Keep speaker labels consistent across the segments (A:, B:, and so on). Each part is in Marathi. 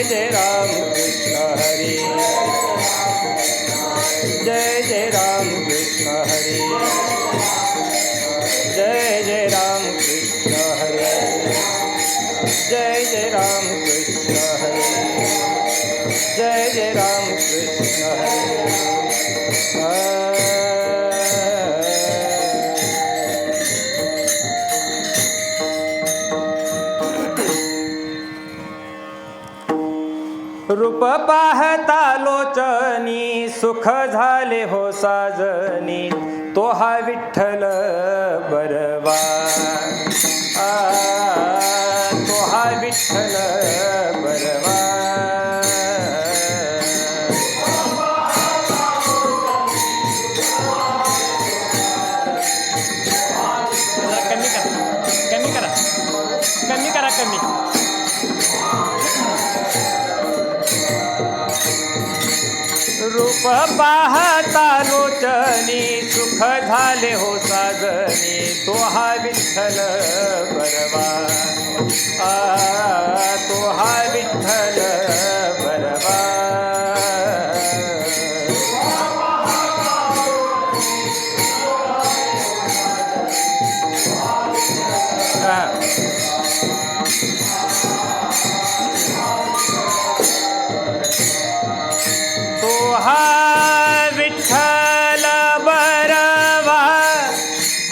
A: जय राम कृष्ण हरे जय जय राम कृष्ण हरे जय जय राम कृष्ण हरे जय जय राम कृष्ण हरे जय जय राम कृष्ण हरे रूप पाहता लोचनी सुख झाले हो साजनी तो हा विठ्ठल बरवा तो हा विठ्ठल बरवा
B: कमी करा
A: रूप पाहता लोचनी सुख झाले हो साजनी तो हा विठ्ठल बरवा तो हा विठ्ठल बरवा तो हा विठ्ठल बरवा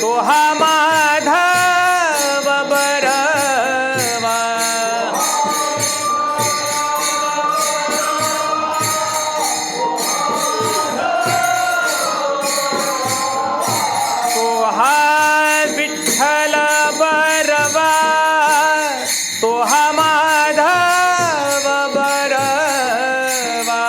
A: तो हा माधव बरवा तो हा विठ्ठल बरवा तो हा माधव बरवा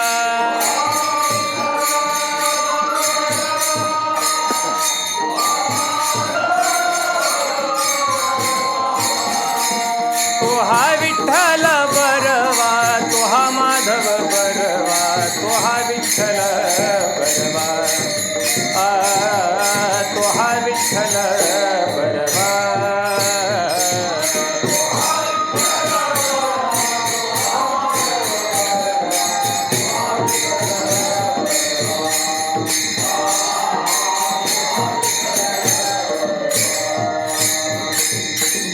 A: तो हा विठ्ठल बरवा तो हा माधव बरवा तो हा विठ्ठल बरवा तो हा विठ्ठल बरवा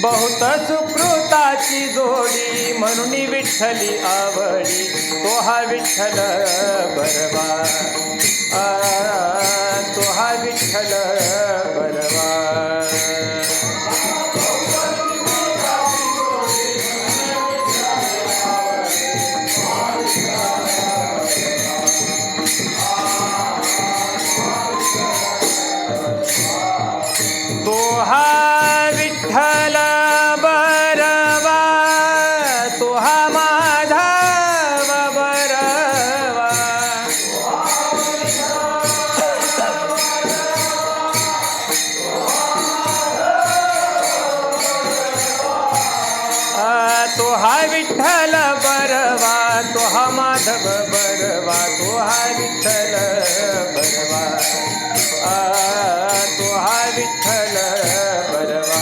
A: बहुत सुकृताची जोडी म्हणून विठ्ठली आवडी तो हा विठ्ठल बरवा तो हा विठ्ठल बरवा तो हा विठ्ठल बरवा तो हा माधव बरवा तो हा विठ्ठल बरवा तो हा माधव बरवा तो हा विठ्ठल बरवा तो हा विठ्ठल बरवा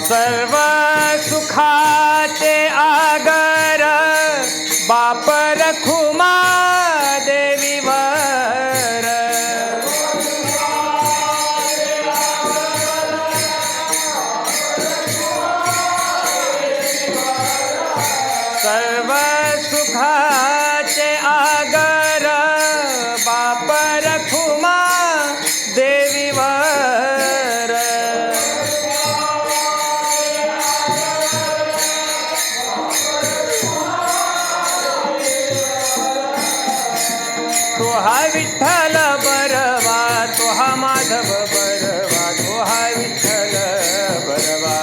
A: सर्व सुखाचे आगर बाप रखुमा देवीवर सर्व सुखाचे आगर बाप रखुमा देवीवर तो हा विठ्ठल बरवा तो हा माधव बरवा तो हा विठ्ठल बरवा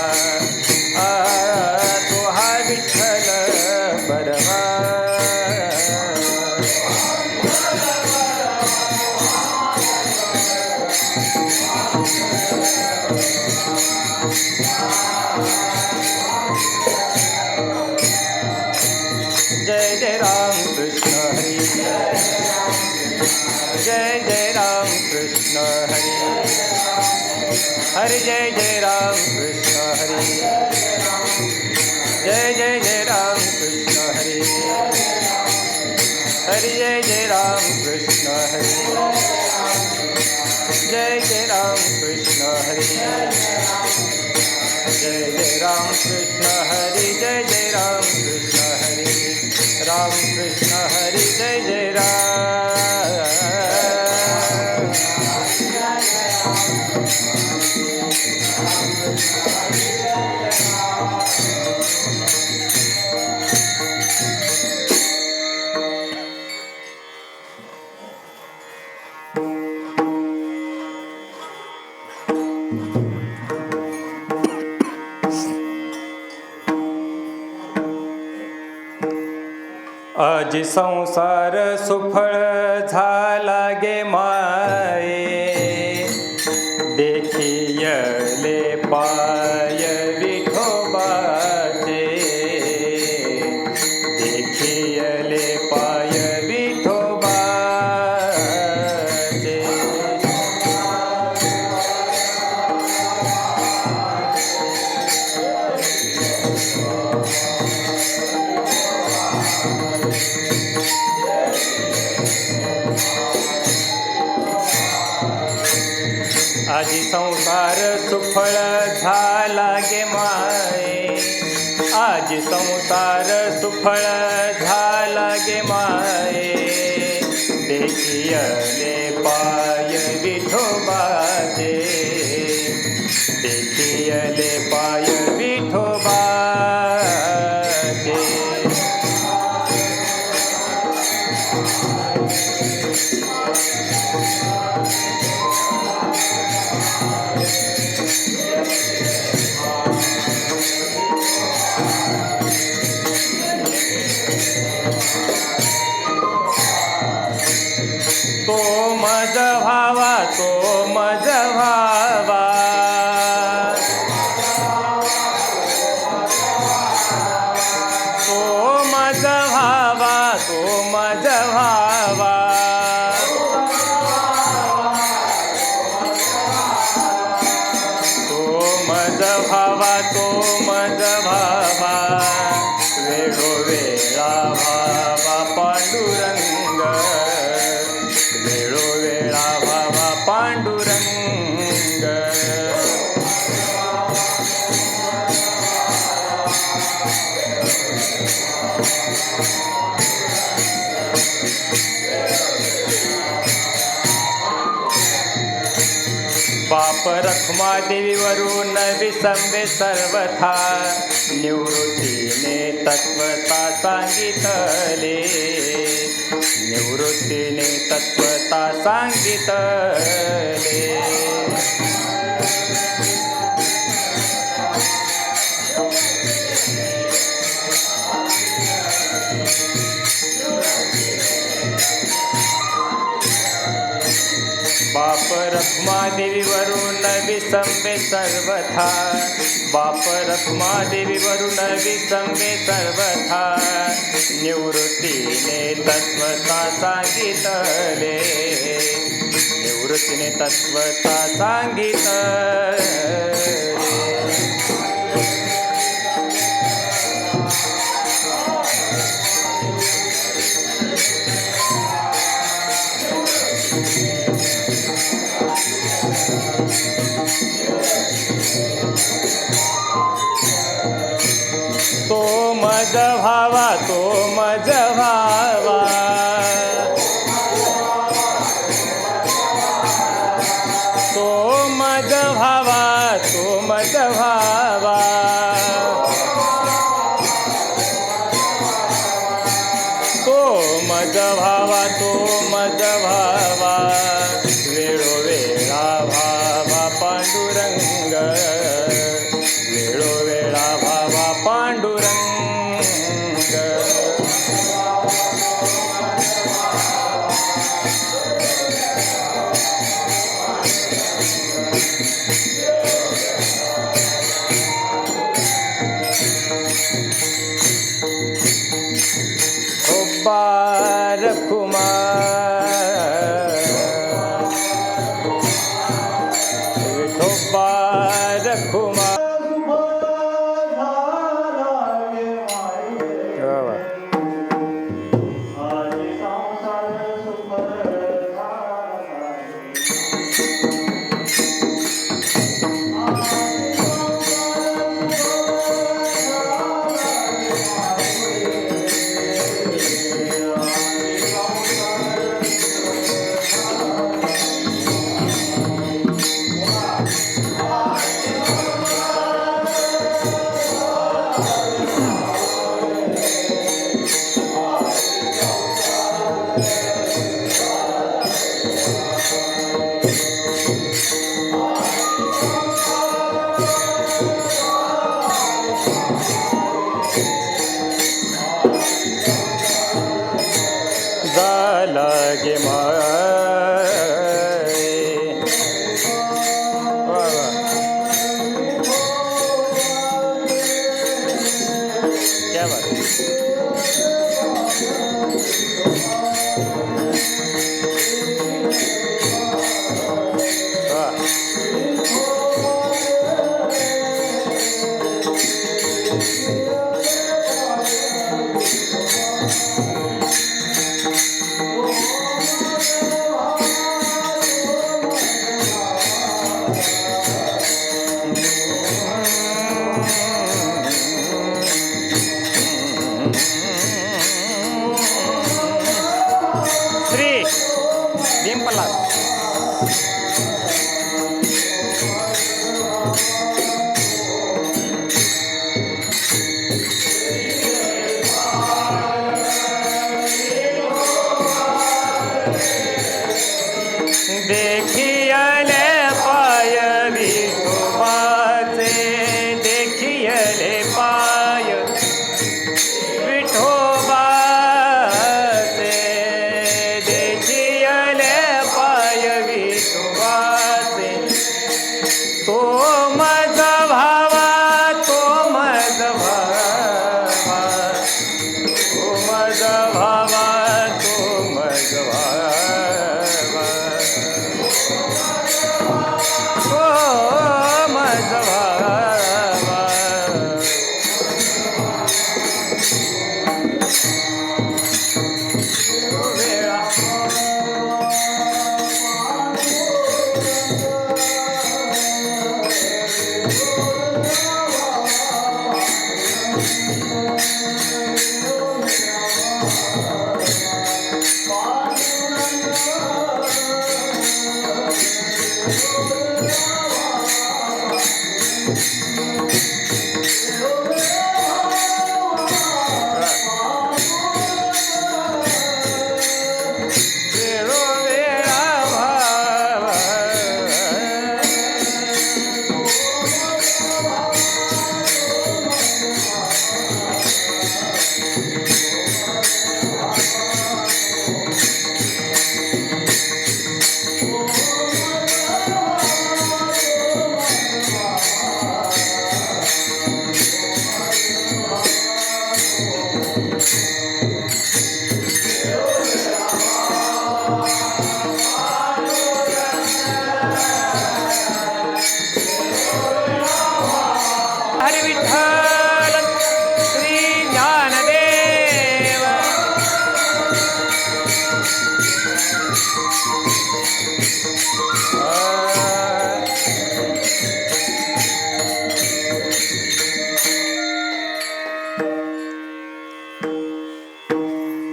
A: तो हा विठ्ठल बरवा जय जय राम हरि जय जय राम कृष्ण हरि जय जय जय राम कृष्ण हरि हरि जय जय राम कृष्ण हरि जय जय राम कृष्ण हरि जय जय राम कृष्ण हरि जय जय राम कृष्ण हरि राम कृष्ण हरि जय जय राम आज संसार सुफळ झाला गे माये देखियले पाय विठोबाचे देखियले पाय विठोबाचे आजी संसार सुफळ झाला गे माये आजी संसार सुफळ झाला गे माये देखियले पाय विठोबाचे देखियले पाय विठोबाचे तो मज भावा तो मज भावा तो मज भावा तो मज भावा तो मज भावा तो मज भावा वेळोवेळा भावा पांडुरंग वेळोवेळा भावा पांडुरंग बाप रखमादेवीवरून विसंबे सर्वथा निवृत्तीने तत्वता सांगितले निवृत्तीने तत्वता सांगितले बाप रखमादेवीवरून विसंबे सर्वथा बाप रखमादेवीवरून विसंबे सर्वथा निवृत्तीने तत्वता सांगितले निवृत्तीने तत्वता सांगितले तो मज भावा तो मज भावा तो मज भावा तो मज भावा तो मज भावा तो मज भावा वेळोवेळा भावा पांडुरंग वेळोवेळा भावा पांडुरंग बार कुमार विठोबा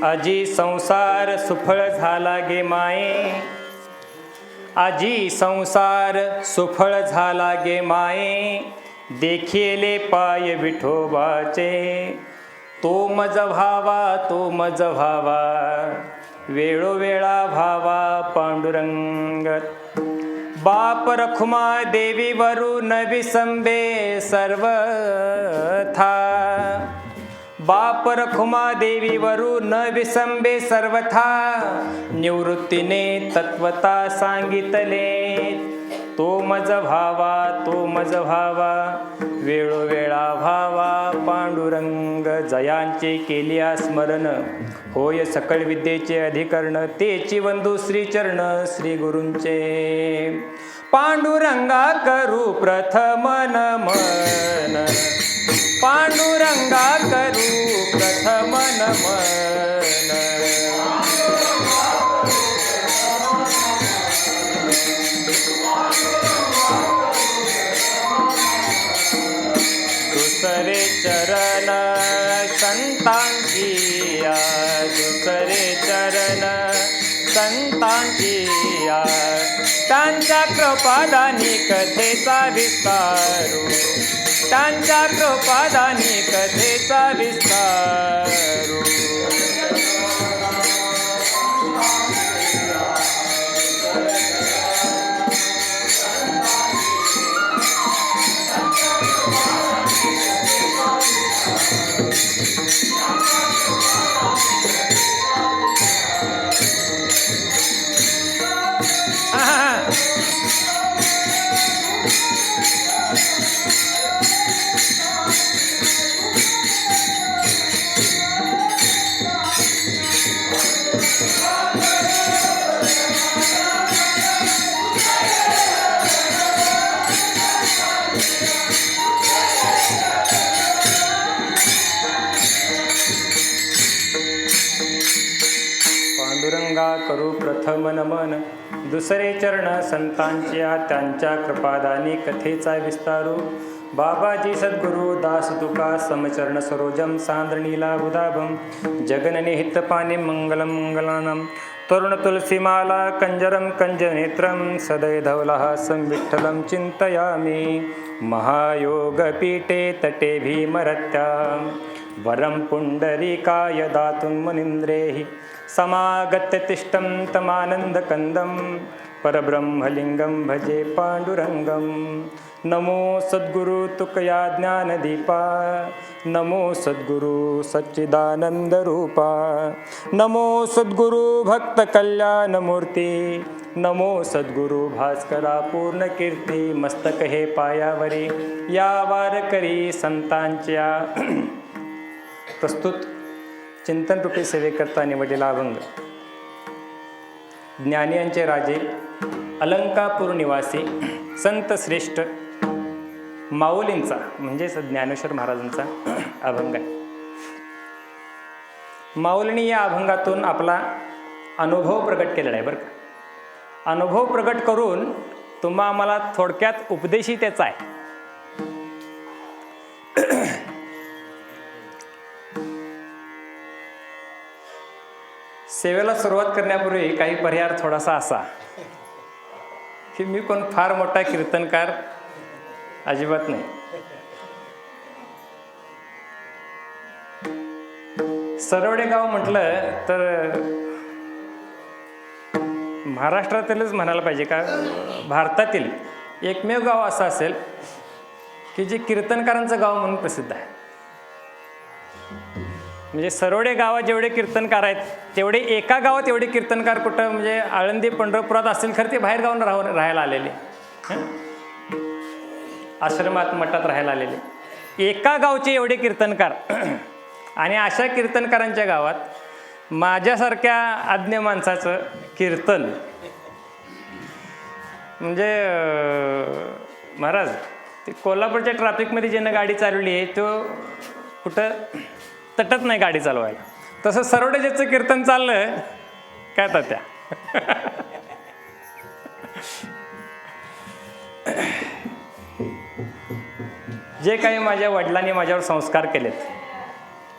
A: आजी संसार सुफळ झाला गे माये, आजी संसार सुफळ झाला गे माये, देखिले पाय विठोबाचे, तो मज भावा तो मज भावा, वेळोवेळा भावा पांडुरंग. बाप रखुमा देवी वरू न विसंबे सर्वथा, बाप रखुमा देवी वरू न विसंबे सर्वथा, निवृत्तीने तत्वता सांगितले, तो मज भावा तो मज भावा, वेळोवेळा भावा पांडुरंग. जयांचे केलिया स्मरण, होय सकळ विद्येचे अधिकरण, तेची वंदू श्रीचरण श्री गुरूंचे. पांडुरंगा करू प्रथम नमन, पांडुरंगा करू प्रथम नमन. दुसरे चरण संतांची, दुसरे चरण संतांची, त्यांच्या कृपादानी कथेचा विस्तारू, त्यांच्या कृपादानी कथेचा विस्तारू. प्रथम नमन दुसरे चरण संतांच्या त्यांच्या कृपादानी कथेचा विस्तारू बाबाजी सद्गुरु दास तुका समचरण सरोजम सांद्रणीला बुधाभम जगननिहित पाणी मंगलम मंगलानम तरुण तुलसीमाला कंजरम कंजनेत्रम सदै धवलहासं विठ्ठलं चिंतयामि महायोगपीठे तटे भीमरत्यां वरं पुण्डरीकाय दातुं मुनीन्द्रैः समागत्य तिष्ठं तमानन्दकन्दं परब्रह्मलिङ्गं भजे पाण्डुरङ्गं नमो सद्गुरु तुकया ज्ञानदीपा नमो सद्गुरु सच्चिदानन्दरूपा नमो सद्गुरु भक्तकल्याणमूर्ती नमो सद्गुरु भास्करा पूर्णकीर्ती मस्तक हे पायावरी या वारकरी संतांच्या प्रस्तुत चिंतनरूपी सेवेकरता निवडलेला अभंग ज्ञानियांचे राजे अलंकापूर निवासी संत श्रेष्ठ माऊलींचा म्हणजे ज्ञानेश्वर महाराजांचा अभंग आहे. माऊलींनी या अभंगातून आपला अनुभव प्रकट केलेला आहे बरं का. अनुभव प्रकट करून तुम्हा आम्हाला थोडक्यात उपदेशही त्याचा आहे. सेवेला सुरुवात करण्यापूर्वी काही पर्याय थोडासा असा की मी कोण फार मोठा कीर्तनकार अजिबात नाही. सरवडे गाव म्हटलं तर महाराष्ट्रातीलच म्हणायला पाहिजे का भारतातील एकमेव गाव असं असेल की जे कीर्तनकारांचं गाव म्हणून प्रसिद्ध आहे. म्हणजे सरवडे गावात जेवढे कीर्तनकार आहेत तेवढे एका गावात एवढे कीर्तनकार कुठं म्हणजे आळंदी पंढरपुरात असतील खरं ते बाहेर गावात राहायला आलेले आश्रमात मठात राहायला आलेले एका गावचे एवढे कीर्तनकार आणि अशा कीर्तनकारांच्या गावात माझ्यासारख्या आज्ञ माणसाचं कीर्तन म्हणजे महाराज ते कोल्हापूरच्या ट्रॅफिकमध्ये ज्यानं गाडी चालवली आहे तो कुठं तटत नाही गाडी चालवायला. तसं सरवडे ज्याचं कीर्तन चाललं काय तात्या जे काही माझ्या वडिलांनी माझ्यावर संस्कार केलेत,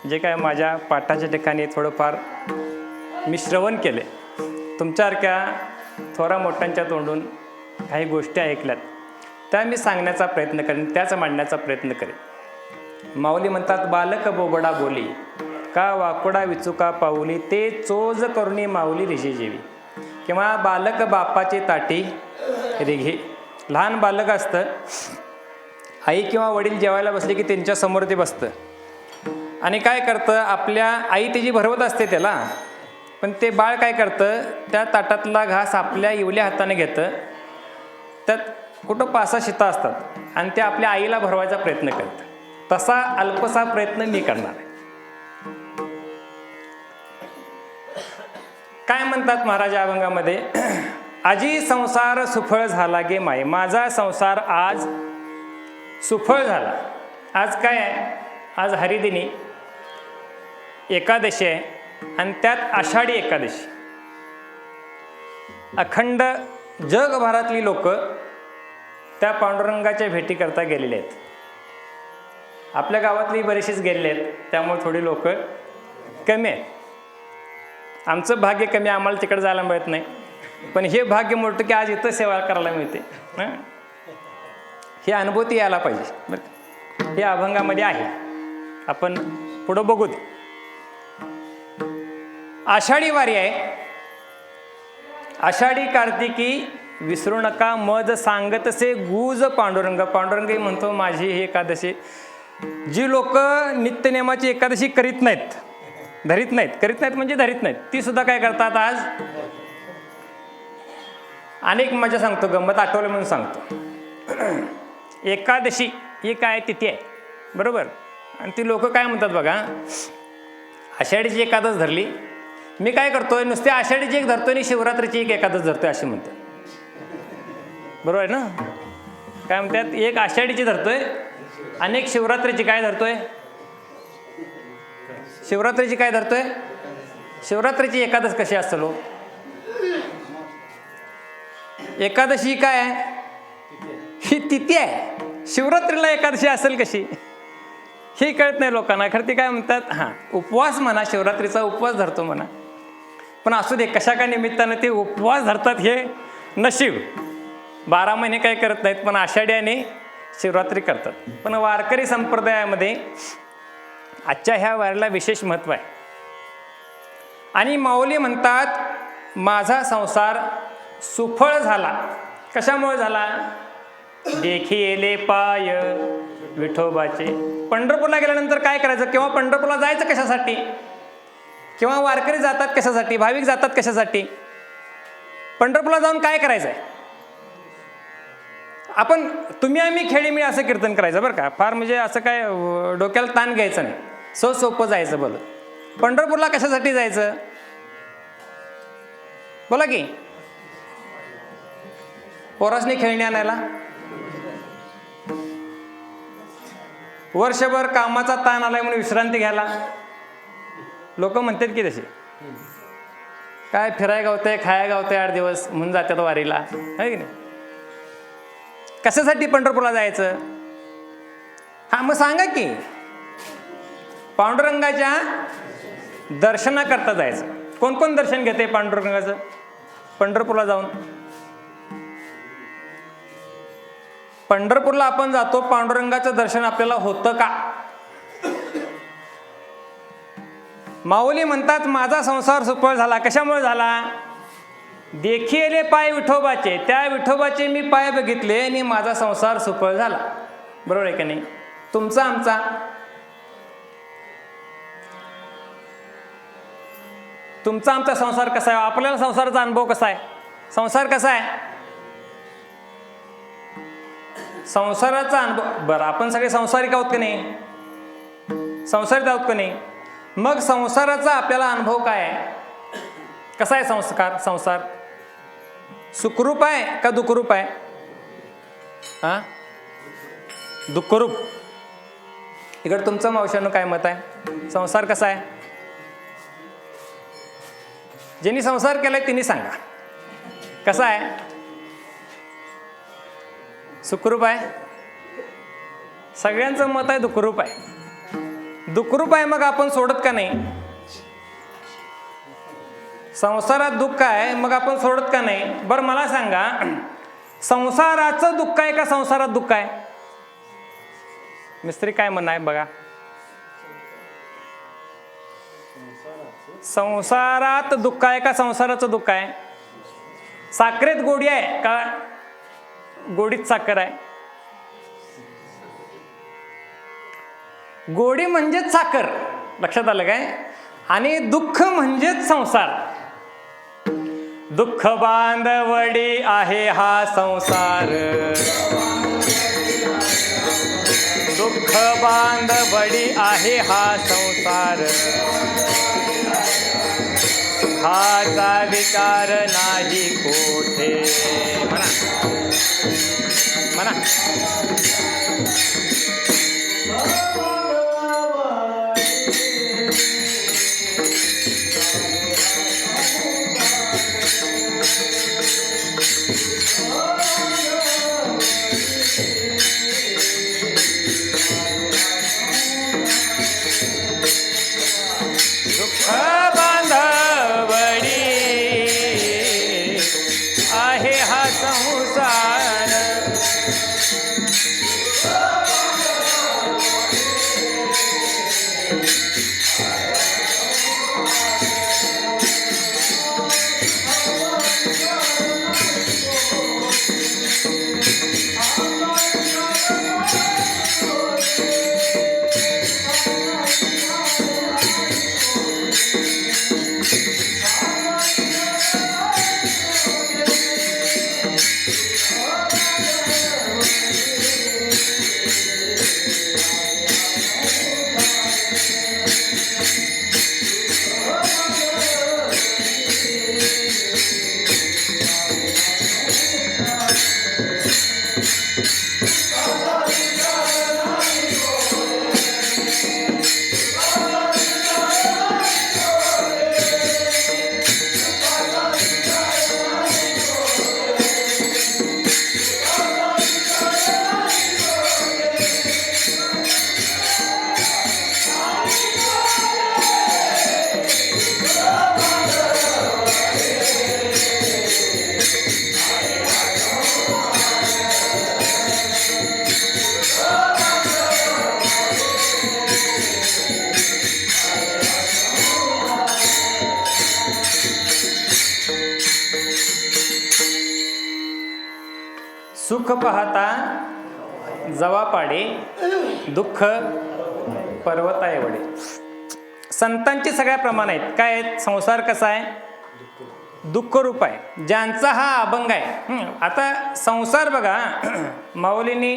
A: जे काय माझ्या पाठाच्या ठिकाणी थोडंफार मी श्रवण केले, तुमच्यासारख्या थोरा मोठ्यांच्या तोंडून काही गोष्टी ऐकल्यात त्या मी सांगण्याचा प्रयत्न करेन, त्याच मांडण्याचा प्रयत्न करेन. माऊली म्हणतात बालक बोबडा बोली का वाकोडा विचुका पाऊली ते चोज करुणी माऊली रिजे जेवी. किंवा बालक बापाची ताटी रिघे. लहान बालक असतं आई किंवा वडील जेवायला बसले की त्यांच्यासमोर ते बसतं आणि काय करतं आपल्या आई त्याची भरवत असते त्याला, पण ते बाळ काय करतं त्या ताटातला घास आपल्या इवल्या हाताने घेतं, त्यात कुठं 5-6 शिता असतात आणि ते आपल्या आईला भरवायचा प्रयत्न करतं. तसा अल्पसा प्रयत्न मी करणार आहे. काय म्हणतात महाराज अभंगामध्ये आजी संसार सुफळ झाला गे माय. माझा संसार आज सुफळ झाला. आज काय आहे, आज हरिदिनी एकादशी आहे आणि त्यात आषाढी एकादशी. अखंड जगभरातली लोक त्या पांडुरंगाच्या भेटीकरता गेलेले आहेत. आपल्या गावातली बरेचसेच गेलेले आहेत, त्यामुळे थोडी लोक कमी आहेत. आमचं भाग्य कमी, आम्हाला तिकडे जायला मिळत नाही, पण हे भाग्य मोठं की आज इथं सेवा करायला मिळते. ही अनुभूती यायला पाहिजे बरं. हे अभंगामध्ये आहे, आपण पुढं बघू दे. आषाढी वारी आहे. आषाढी कार्तिकी विसरू नका मज सांगतसे गुज पांडुरंग. पांडुरंगही म्हणतो माझी ही एकादशी. जी लोक नित्यनेमाची एकादशी करीत नाहीत, धरीत नाहीत म्हणजे धरीत नाहीत, ती सुद्धा काय करतात आज. अनेक मजा सांगतो, गंमत आठवलं म्हणून सांगतो. एकादशी ही काय तिथी आहे बरोबर, आणि ती लोक काय म्हणतात बघा, आषाढीची एकादश धरली, मी काय करतोय नुसते आषाढीची एक धरतोय आणि शिवरात्रीची एक एकादश धरतोय असे म्हणतात. बरोबर आहे ना. काय म्हणतात, एक आषाढीची धरतोय, अनेक शिवरात्रीची काय धरतोय, शिवरात्रीची काय धरतोय. शिवरात्रीची एकादश कशी असेल हो, एकादशी काय आहे? ही तिथी आहे. शिवरात्रीला एकादशी असेल कशी हे कळत नाही लोकांना. खरं ते काय म्हणतात, हां उपवास म्हणा, शिवरात्रीचा उपवास धरतो म्हणा, पण असू दे कशा का निमित्तानं ते उपवास धरतात हे नशीब. 12 महिने काय करत नाहीत, पण आषाढी आणि शिवरात्री करतात. पण वारकरी संप्रदायामध्ये आजच्या ह्या वारीला विशेष महत्त्व आहे. आणि माऊली म्हणतात माझा संसार सुफळ झाला. कशामुळे झाला? देखिले पाय विठोबाचे. पंढरपूरला गेल्यानंतर काय करायचं? किंवा पंढरपूरला जायचं कशासाठी? किंवा वारकरी जातात कशासाठी? भाविक जातात कशासाठी? पंढरपूरला जाऊन काय करायचं आहे? आपण तुम्ही आम्ही खेळी मी असं कीर्तन करायचं बरं का. फार म्हणजे असं काय डोक्याला ताण घ्यायचं नाही, सोपं जायचं. बोल, पंढरपूरला कशासाठी जायचं? बोला की. पोरासनी खेळणी आणायला, वर्षभर कामाचा ताण आलाय म्हणून विश्रांती घ्यायला. लोक म्हणतात की तसे काय फिराय गावतंय, खाया गावतंय 8 दिवस म्हणून जातात वारीला, आहे की नाही? कशासाठी पंढरपूरला जायचं? हा मग सांगा की. पांडुरंगाच्या दर्शनाकरता जायचं. कोण कोण दर्शन घेते पांडुरंगाचं पंढरपूरला जाऊन? पंढरपूरला आपण जातो, पांडुरंगाचं दर्शन आपल्याला होतं का? माऊली म्हणतात माझा संसार सुफळ झाला. कशामुळे झाला? देखिले पाय विठोबाचे. त्या विठोबाचे मी पाय बघितले आणि माझा संसार सुफळ झाला. बरोबर आहे का नाही? तुमचा आमचा तुमचा आमचा संसार कसा आहे? आपल्याला संसाराचा अनुभव कसा आहे? संसार कसा आहे? संसाराचा अनुभव. बरं, आपण सगळे संसारिक आहोत का नाही? संसारित आहोत का नाही? मग संसाराचा आपल्याला अनुभव काय आहे? कसा आहे संसार? सुखरूप आहे का दुःखरूप आहे? हा, दुःखरूप. इकडे तुमचं मावशांनो काय मत आहे? संसार कसा आहे? ज्यांनी संसार केलाय त्यांनी सांगा कसा आहे? सुखरूप आहे? सगळ्यांचं मत आहे दुःखरूप आहे. दुःखरूप आहे मग आपण सोडत का नाही? संसारात दुःख आहे मग आपण सोडत का नाही? बरं मला सांगा, संसाराचं दुःख आहे का संसारात दुःख आहे? मिस्त्री काय म्हणणं आहे बघा. संसारात दुःख आहे का संसाराचं दुःख आहे? साखरेत गोडी आहे का गोडीत साखर आहे? गोडी म्हणजेच साखर, लक्षात आलं काय? आणि दुःख म्हणजेच संसार. दुःख बांधवडी आहे हा संसार, दुःख बांधवडी आहे हा संसार, सुखाचा विकार नाही कोठे. म्हणा म्हणा. सुख पाहता जवा पाडे, दुःख पर्वता एवढे. संतांची सगळ्या प्रमाण आहेत. काय आहेत? संसार कसा आहे? दुःखरूप आहे. ज्यांचा हा अभंग आहे. आता संसार बघा, माऊलींनी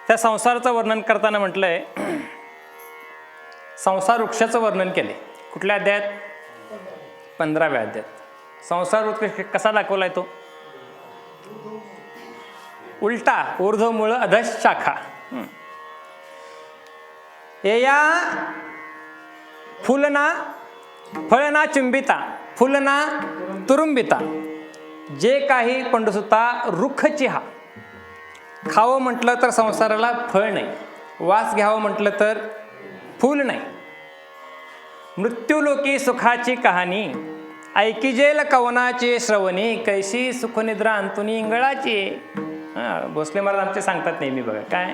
A: त्या संसाराचं वर्णन करताना म्हटलंय, संसार वृक्षाचं वर्णन केले. कुठल्या अध्यायात? 15व्या अध्यायात. संसार वृक्ष कसा दाखवलाय तो? उलटा, ऊर्ध्व मूळ अधश शाखा. येया फुलना फळना चुंबिता, फुलना तुरुंबिता. जे काही पंडुसुता रुखची हा. खावं म्हटलं तर संसाराला फळ नाही, वास घ्यावं म्हटलं तर फूल नाही. मृत्यूलोकी सुखाची कहाणी, ऐकिजेल कवनाची श्रवणी, कैशी सुखनिद्रा अंतुनी इंगळाची. भोसले महाराज आमचे सांगतात नेहमी बघा, काय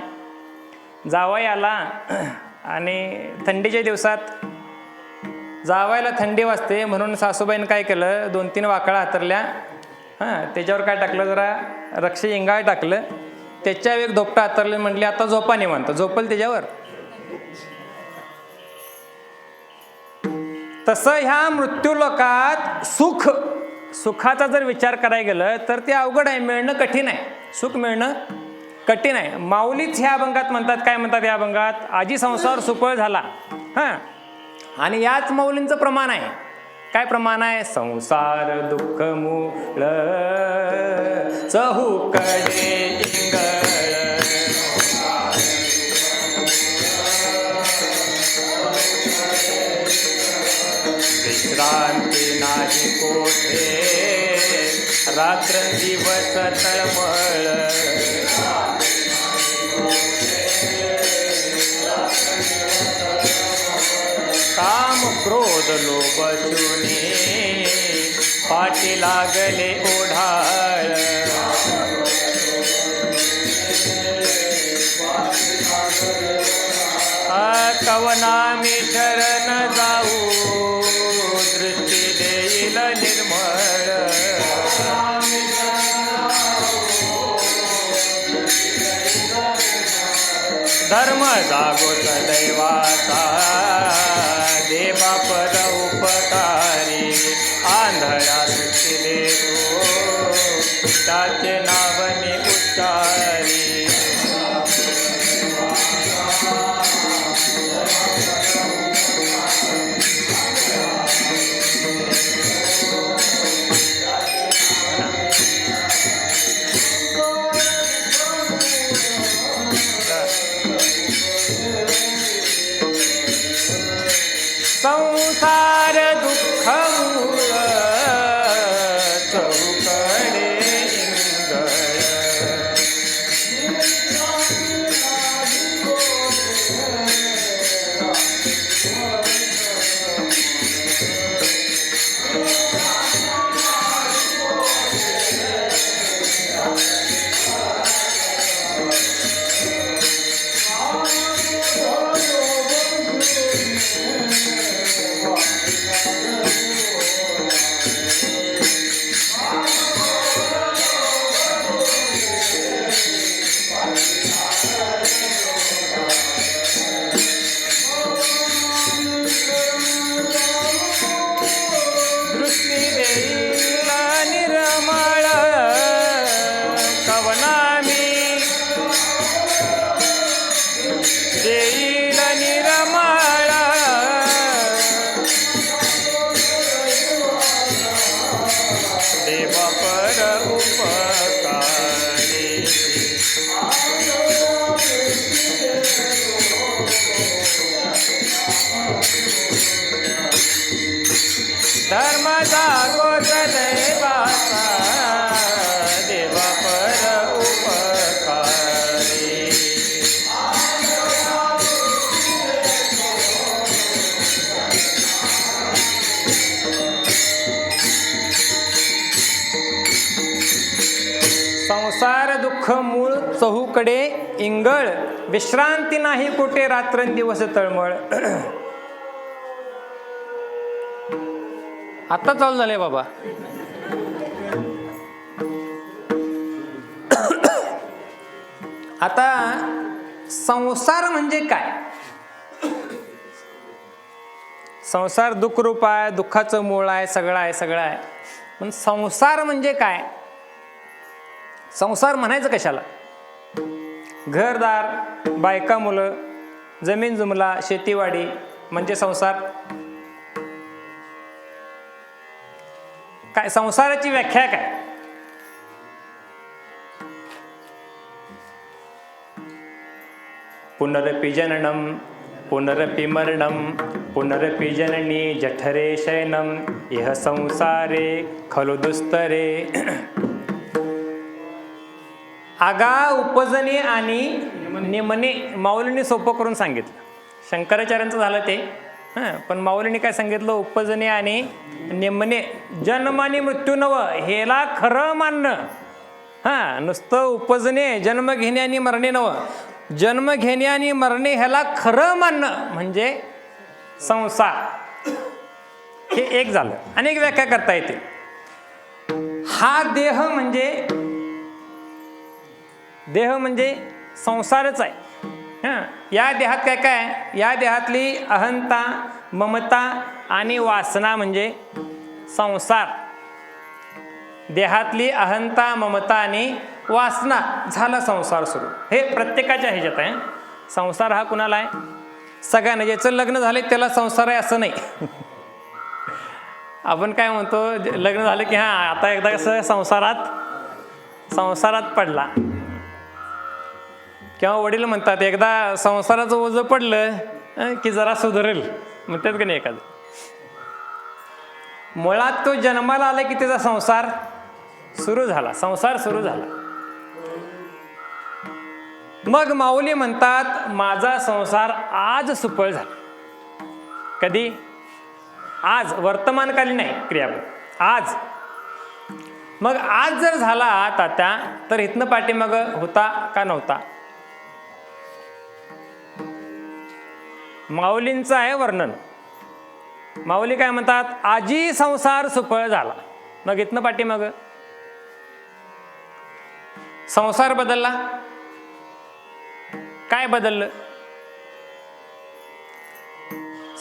A: जावई आला आणि थंडीच्या दिवसात जावायला थंडी वाजते म्हणून सासूबाईनं काय केलं, 2-3 वाकळा हातरल्या, त्याच्यावर काय टाकलं, जरा रक्ष इंगाळ टाकलं, त्याच्यावर एक धोपटा हातरले, म्हटले आता झोपा निवांत. झोपल त्याच्यावर. तसं ह्या मृत्यूलोकात सुखाचा जर विचार करायला गेलं तर ते अवघड आहे, मिळणं कठीण आहे. सुख मिळणं कठीण आहे. माऊलीच ह्या अभंगात म्हणतात, काय म्हणतात ह्या अभंगात? आजी संसार सुफळ झाला. आणि याच माऊलींचं प्रमाण आहे. काय प्रमाण आहे? संसार दुःख मूळ चहूकडे इंगळ, विश्रांती नाही कोठे, रात्र दिवस तळमळ. काम क्रोध लोभ शून्य, पाठी लागले ओढाळ. कवना मी शरण जाऊ, दृष्टी देईल निर्मळ. धर्म जागो दैवाचा, देवा पर उपकारी. आंधळा दृष्टी देतो, त्याचे नाव मी उच्चारी. संसार दुःख मूळ चहूकडे इंगळ. धर्म जागोत दैवाचा, देवा पर उपकारी. संसार दुःख मूळ चहूकडे इंगळ, विश्रांती नाही कुठे, रात्रंदिवस तळमळ. आता चालू झालंय बाबा. आता संसार म्हणजे काय? संसार दुःखरूप आहे, दुःखाचं मूळ आहे, सगळं आहे. पण संसार म्हणजे काय? संसार म्हणायचं कशाला? घरदार, बायका मुलं, जमीन जुमला, शेतीवाडी म्हणजे संसार काय? संसाराची व्याख्या काय? पुनरपि जननम पुनरपि मरणम पुनरपि जननी जठरे शयनम इह संसारे खलु दुस्तरे. आगा उपजने आणि निमने माऊलींनी सोपं करून सांगितलं. शंकराचार्यांचं झालं ते, पण माऊलींनी काय सांगितलं? उपजने आणि निमने, जन्म आणि मृत्यू नव हेला खरं मानणं. नुसतं उपजणे, जन्म घेणे आणि मरणे नव, जन्म घेणे आणि मरणे ह्याला खरं मानणं म्हणजे संसार. हे एक झालं. अनेक व्याख्या करता येते. हा देह म्हणजे संसारच आहे. या देहात काय काय? या देहातली अहंता, ममता आणि वासना म्हणजे संसार. देहातली अहंता, ममता आणि वासना झाला संसार सुरू. हे प्रत्येकाच्या ह्याच्यात आहे. संसार हा कुणाला आहे? सगळ्यांना. ज्याचं लग्न झाले त्याला संसार आहे असं नाही. आपण काय म्हणतो, लग्न झालं की आता एकदा कसं संसारात पडला, किंवा वडील म्हणतात एकदा संसाराचं ओझं पडलं की जरा सुधरेल म्हणतात की नाही एखादं. मुळात तो जन्माला आला की त्याचा संसार सुरू झाला. मग माऊली म्हणतात माझा संसार आज सुफळ झाला. कधी? आज, वर्तमानकाली नाही क्रियापद, आज. मग आज जर झाला तात्या, तर इथनं पाठीमाग होता का नव्हता? माऊलींचं आहे वर्णन. माऊली काय म्हणतात? आजी संसार सुफळ झाला. मग इथनं पाठीमाग संसार बदलला. काय बदललं?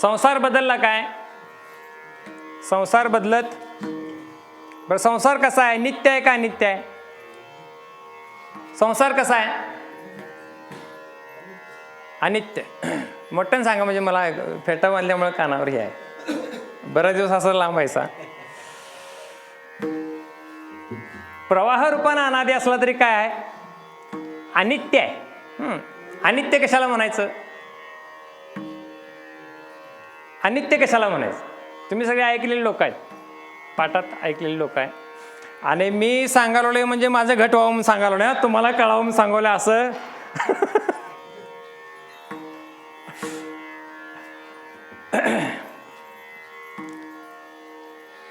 A: संसार बदलला काय? संसार बदलत. बरं, संसार कसा आहे? नित्य आहे का अनित्य आहे? संसार कसा आहे? अनित्य. मोठ्यानं सांगा, म्हणजे मला फेटा बांधल्यामुळे कानावर हे आहे. बराच दिवस असं लांबायचा. प्रवाह रूपानं अनादी असला तरी काय आहे? अनित्य आहे. अनित्य कशाला म्हणायचं? अनित्य कशाला म्हणायचं? तुम्ही सगळे ऐकलेले लोक आहेत, पाठात ऐकलेले लोक आहे. आणि मी सांगालोय म्हणजे माझं घट व्हावं म्हणून सांगालोय, तुम्हाला कळावं म्हणून सांगवलं असं.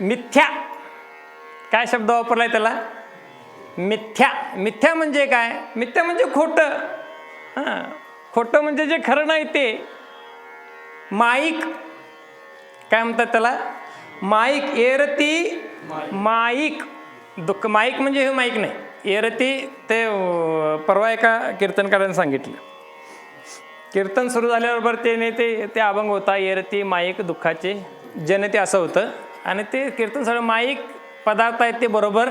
A: मिथ्या, काय शब्द वापरलाय त्याला? मिथ्या. मिथ्या म्हणजे काय? मिथ्या म्हणजे खोटं. खोटं म्हणजे जे खरं नाही ते. माईक, काय म्हणतात त्याला? माईक. एरती माईक. दुःख. माईक म्हणजे हे माईक नाही, एरती. ते परवा एका कीर्तनकाराने सांगितलं. कीर्तन सुरू झाल्याबरोबर ते अभंग होता, एरती माईक दुःखाचे जनते, असं होतं. आणि ते कीर्तन सगळं माईक पदार्थ आहेत ते बरोबर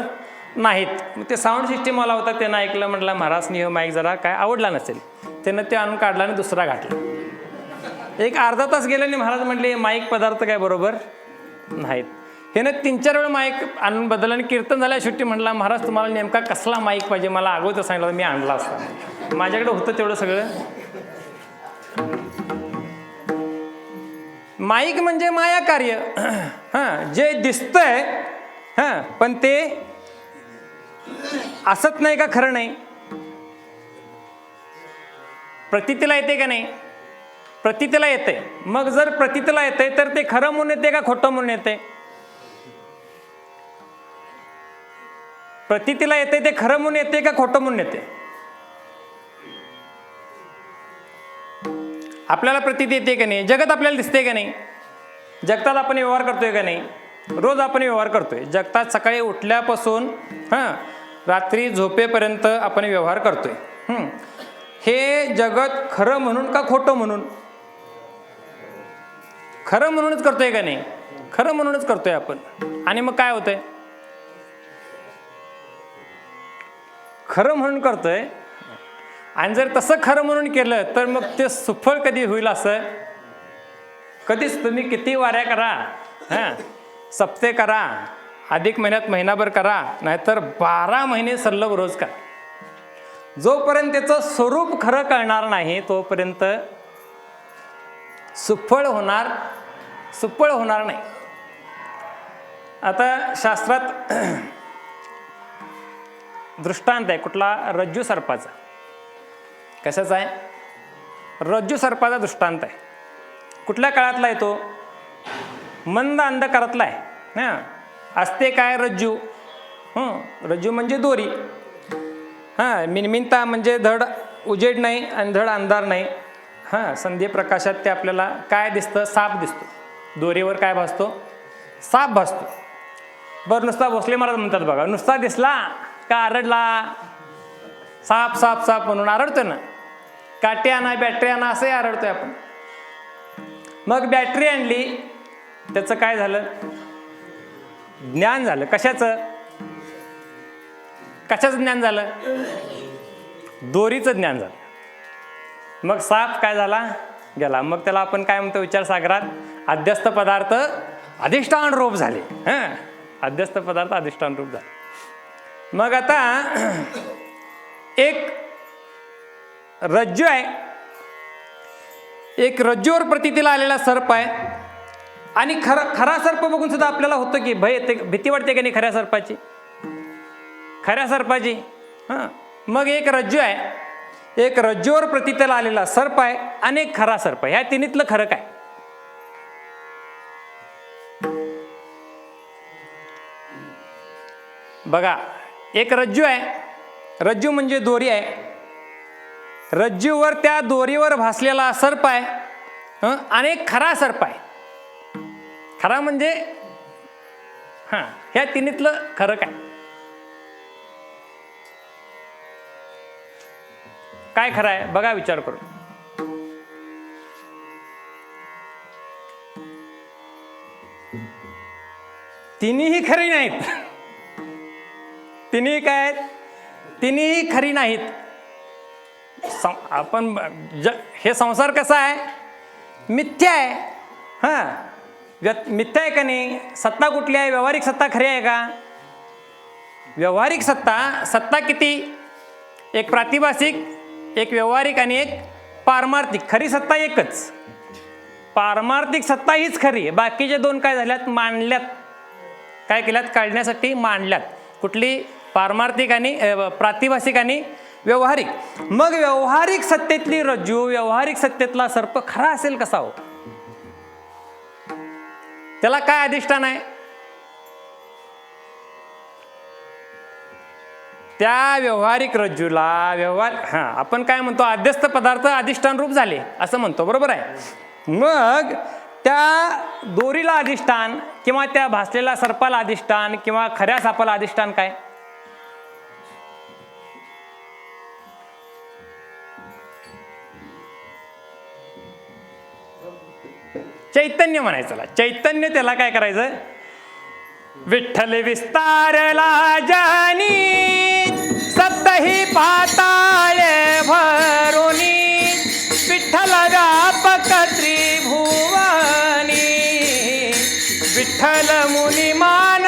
A: नाहीत. मग ते साऊंड सिस्टीम आला होता, त्यानं ऐकलं, म्हटलं महाराजनी हे माईक जरा काय आवडला नसेल, त्यानं ते आणून काढला आणि दुसरा घातला. एक अर्धा तास गेला आणि महाराज म्हटले माईक पदार्थ काय बरोबर नाहीत. ह्यानं 3-4 वेळा माईक आणून बदलला. आणि कीर्तन झाल्या शेवटी म्हटला, महाराज तुम्हाला नेमका कसला माईक पाहिजे, मला अगोदर सांगितलं मी आणला असता. माझ्याकडे होतं तेवढं सगळं. माईक म्हणजे माया कार्य. जे दिसतंय पण ते असत नाही का खरं नाही? प्रतीतीला येते का नाही? प्रतीतीला येते. मग जर प्रतीतीला येते तर ते खरं म्हणून येते का खोटं म्हणून येते? प्रतीतीला येते ते खरं म्हणून येते का खोटं म्हणून येते? आपल्याला प्रतीती येते का नाही? जगत आपल्याला दिसते का नाही? जगतात आपण व्यवहार करतोय का नाही? रोज आपण व्यवहार करतोय. जगतात सकाळी उठल्यापासून रात्री झोपेपर्यंत आपण व्यवहार करतोय. हे जगत खरं म्हणून का खोटं म्हणून? खरं म्हणूनच करतोय का नाही? खरं म्हणूनच करतोय आपण. आणि मग काय होतंय? खरं म्हणून करतोय. आणि जर तसं खरं म्हणून केलं तर मग ते सुफळ कधी होईल? असं कधीच. तुम्ही किती वाऱ्या करा, सप्ते करा, अधिक महिन्यात महिनाभर करा, नाहीतर 12 महिने सलग रोज करा, जोपर्यंत त्याचं स्वरूप खरं कळणार नाही तोपर्यंत सुफळ होणार नाही. आता शास्त्रात दृष्टांत आहे कुठला? रज्जू सर्पाचा. कशाचा आहे? रज्जू सर्पाचा दृष्टांत आहे. कुठल्या काळातला आहे तो? मंद अंधकारातला आहे. असते काय? रज्जू. रज्जू म्हणजे दोरी. मिनमिनता म्हणजे धड उजेड नाही आणि धड अंधार नाही. संधी प्रकाशात ते आपल्याला काय दिसतं? साप दिसतो. दोरीवर काय भासतो? साप भासतो. बरं, नुसता भोसले महाराज म्हणतात बघा, नुसता दिसला का आरडला? साप साप साप म्हणून आरडतो ना. काटे आणा, बॅटरी आणा, असंही आरडतोय आपण. मग बॅटरी आणली, त्याचं काय झालं? ज्ञान झालं. कशाचं ज्ञान झालं? दोरीचं ज्ञान झालं. मग साप काय झाला? गेला. मग त्याला आपण काय म्हणतो विचारसागरात? अध्यस्त पदार्थ अधिष्ठान रूप झाले. अध्यस्त पदार्थ अधिष्ठान रूप झाले. मग आता एक रज्जू आहे, एक रज्जूवर प्रतीतीला आलेला सर्प आहे. आणि खरा सर्प बघून सुद्धा आपल्याला होतं की भीती वाटते की नाही खऱ्या सर्पाची? मग एक रज्जू आहे, एक रज्जूवर प्रतीतीला आलेला सर्प आहे आणि एक खरा सर्प आहे. ह्या तिन्हीतलं खरं काय? बघा, एक रज्जू आहे. रज्जू म्हणजे दोरी आहे. रज्जूवर, त्या दोरीवर भासलेला सर्प आहे आणि एक खरा सर्प आहे. खरा म्हणजे ह्या तिन्हीतलं खरं काय? काय खरं आहे? बघा, विचार करून. तिन्हीही खरी नाहीत. तिन्ही काय आहेत? तिन्ही खरी नाहीत. आपण हे संसार कसा आहे? मिथ्या आहे. मिथ्या आहे का नाही? सत्ता कुठली आहे? व्यावहारिक सत्ता खरी आहे का? व्यावहारिक सत्ता किती? एक प्रातिभासिक, एक व्यावहारिक आणि एक पारमार्थिक. खरी सत्ता एकच. पारमार्थिक सत्ता हीच खरी आहे. बाकीचे दोन काय झाल्यात? मांडल्यात. काय केल्यात? काढण्यासाठी मांडल्यात. कुठली? पारमार्थिक आणि प्रातिभासिक आणि व्यावहारिक. मग व्यावहारिक सत्तेतली रज्जू, व्यावहारिक सत्तेतला सर्प खरा असेल कसा हो? त्याला काय अधिष्ठान आहे? त्या व्यावहारिक रज्जूला आपण काय म्हणतो? अध्यस्त पदार्थ अधिष्ठान रूप झाले असं म्हणतो. बरोबर आहे. मग त्या दोरीला अधिष्ठान किंवा त्या भासलेल्या सर्पाला अधिष्ठान किंवा खऱ्या सापाला अधिष्ठान काय? चैतन्य म्हणायचं. चैतन्य. त्याला काय करायचं? विठ्ठल विस्तारला जानी सप्तही पाताळ भरुनी, विठ्ठल व्यापक त्रिभुवनी, विठ्ठल मुनी मानसी.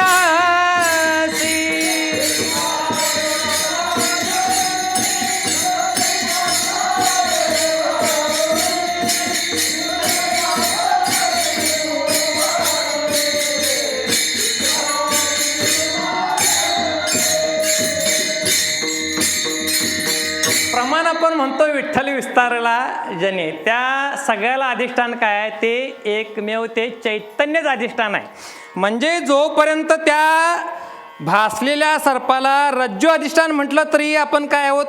A: प्रमाण आपण म्हणतो विठ्ठल विस्तारला जने. त्या सगळ्याला अधिष्ठान काय आहे? ते एकमेव ते चैतन्यच अधिष्ठान आहे. म्हणजे जोपर्यंत त्या भासलेल्या सर्पाला रज्जू अधिष्ठान म्हटलं तरी आपण काय आहोत?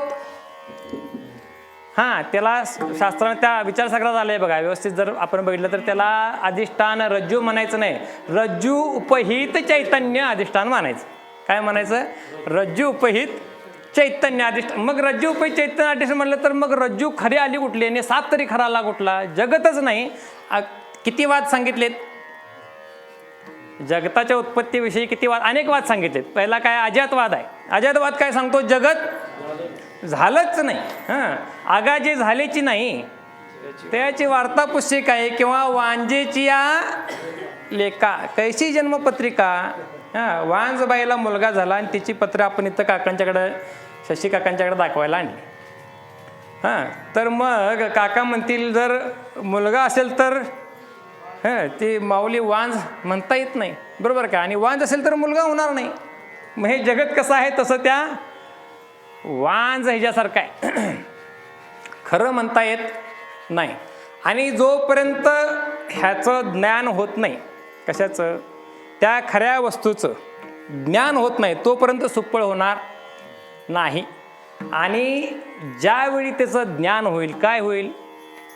A: त्याला शास्त्राने त्या विचारसागरात आलंय बघा. व्यवस्थित जर आपण बघितलं तर त्याला अधिष्ठान रज्जू म्हणायचं नाही, रज्जू उपहित चैतन्य अधिष्ठान मानायचं. काय म्हणायचं? रज्जू उपहित चैतन्य अधिष्ठ. मग रज्जू उपहित चैतन्य अधिष्ठ म्हणलं तर मग रज्जू खरी आली कुठली आणि साप तरी खरा आला कुठला? जगतच नाही. किती वाद सांगितलेत जगताच्या उत्पत्तीविषयी? किती वाद? अनेक वाद सांगितलेत. पहिला काय? अजातवाद आहे. अजातवाद काय सांगतो? जगत झालंच नाही. आगा जे झालेची नाही त्याची वार्ता पुस्तिक आहे किंवा वांजेची या लेखा कैसी जन्मपत्रिका. वांजबाईला मुलगा झाला आणि तिची पत्र आपण इथं काकांच्याकडं, शशी काकांच्याकडे दाखवायला आणली. तर मग काका म्हणतील जर मुलगा असेल तर ती माऊली वांज म्हणता येत नाही, बरोबर का? आणि वांज असेल तर मुलगा होणार नाही. मग हे जगत कसं आहे तसं त्या वांज ह्याच्यासारखं आहे. खरं म्हणता येत नाही. आणि जोपर्यंत ह्याचं ज्ञान होत नाही, कशाचं? त्या खऱ्या वस्तूचं ज्ञान होत नाही तोपर्यंत सुप्पळ होणार नाही. आणि ज्यावेळी त्याचं ज्ञान होईल, काय होईल?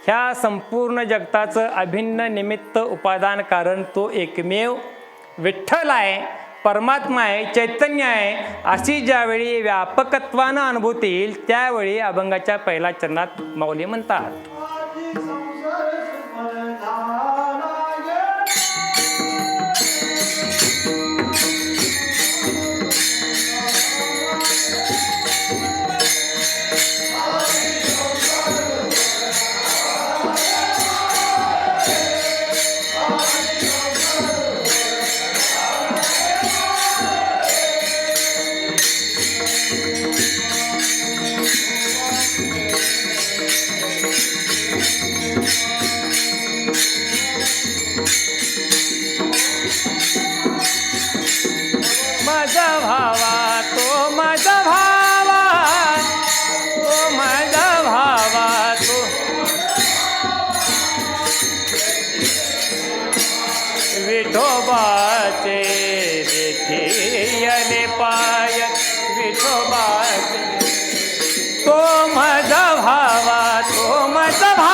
A: ह्या संपूर्ण जगताचं अभिन्न निमित्त उपादान कारण तो एकमेव विठ्ठल आहे, परमात्मा आहे, चैतन्य आहे, अशी ज्यावेळी व्यापकत्वानं अनुभूती येईल त्यावेळी अभंगाच्या पहिल्या चरणात माऊली म्हणतात, माझा भावा तो माझा भावा, तो माझा भावा तो विठोबाचे देखियले पाय, विठोबाचे तो माझा भावा, तो माझा भावा.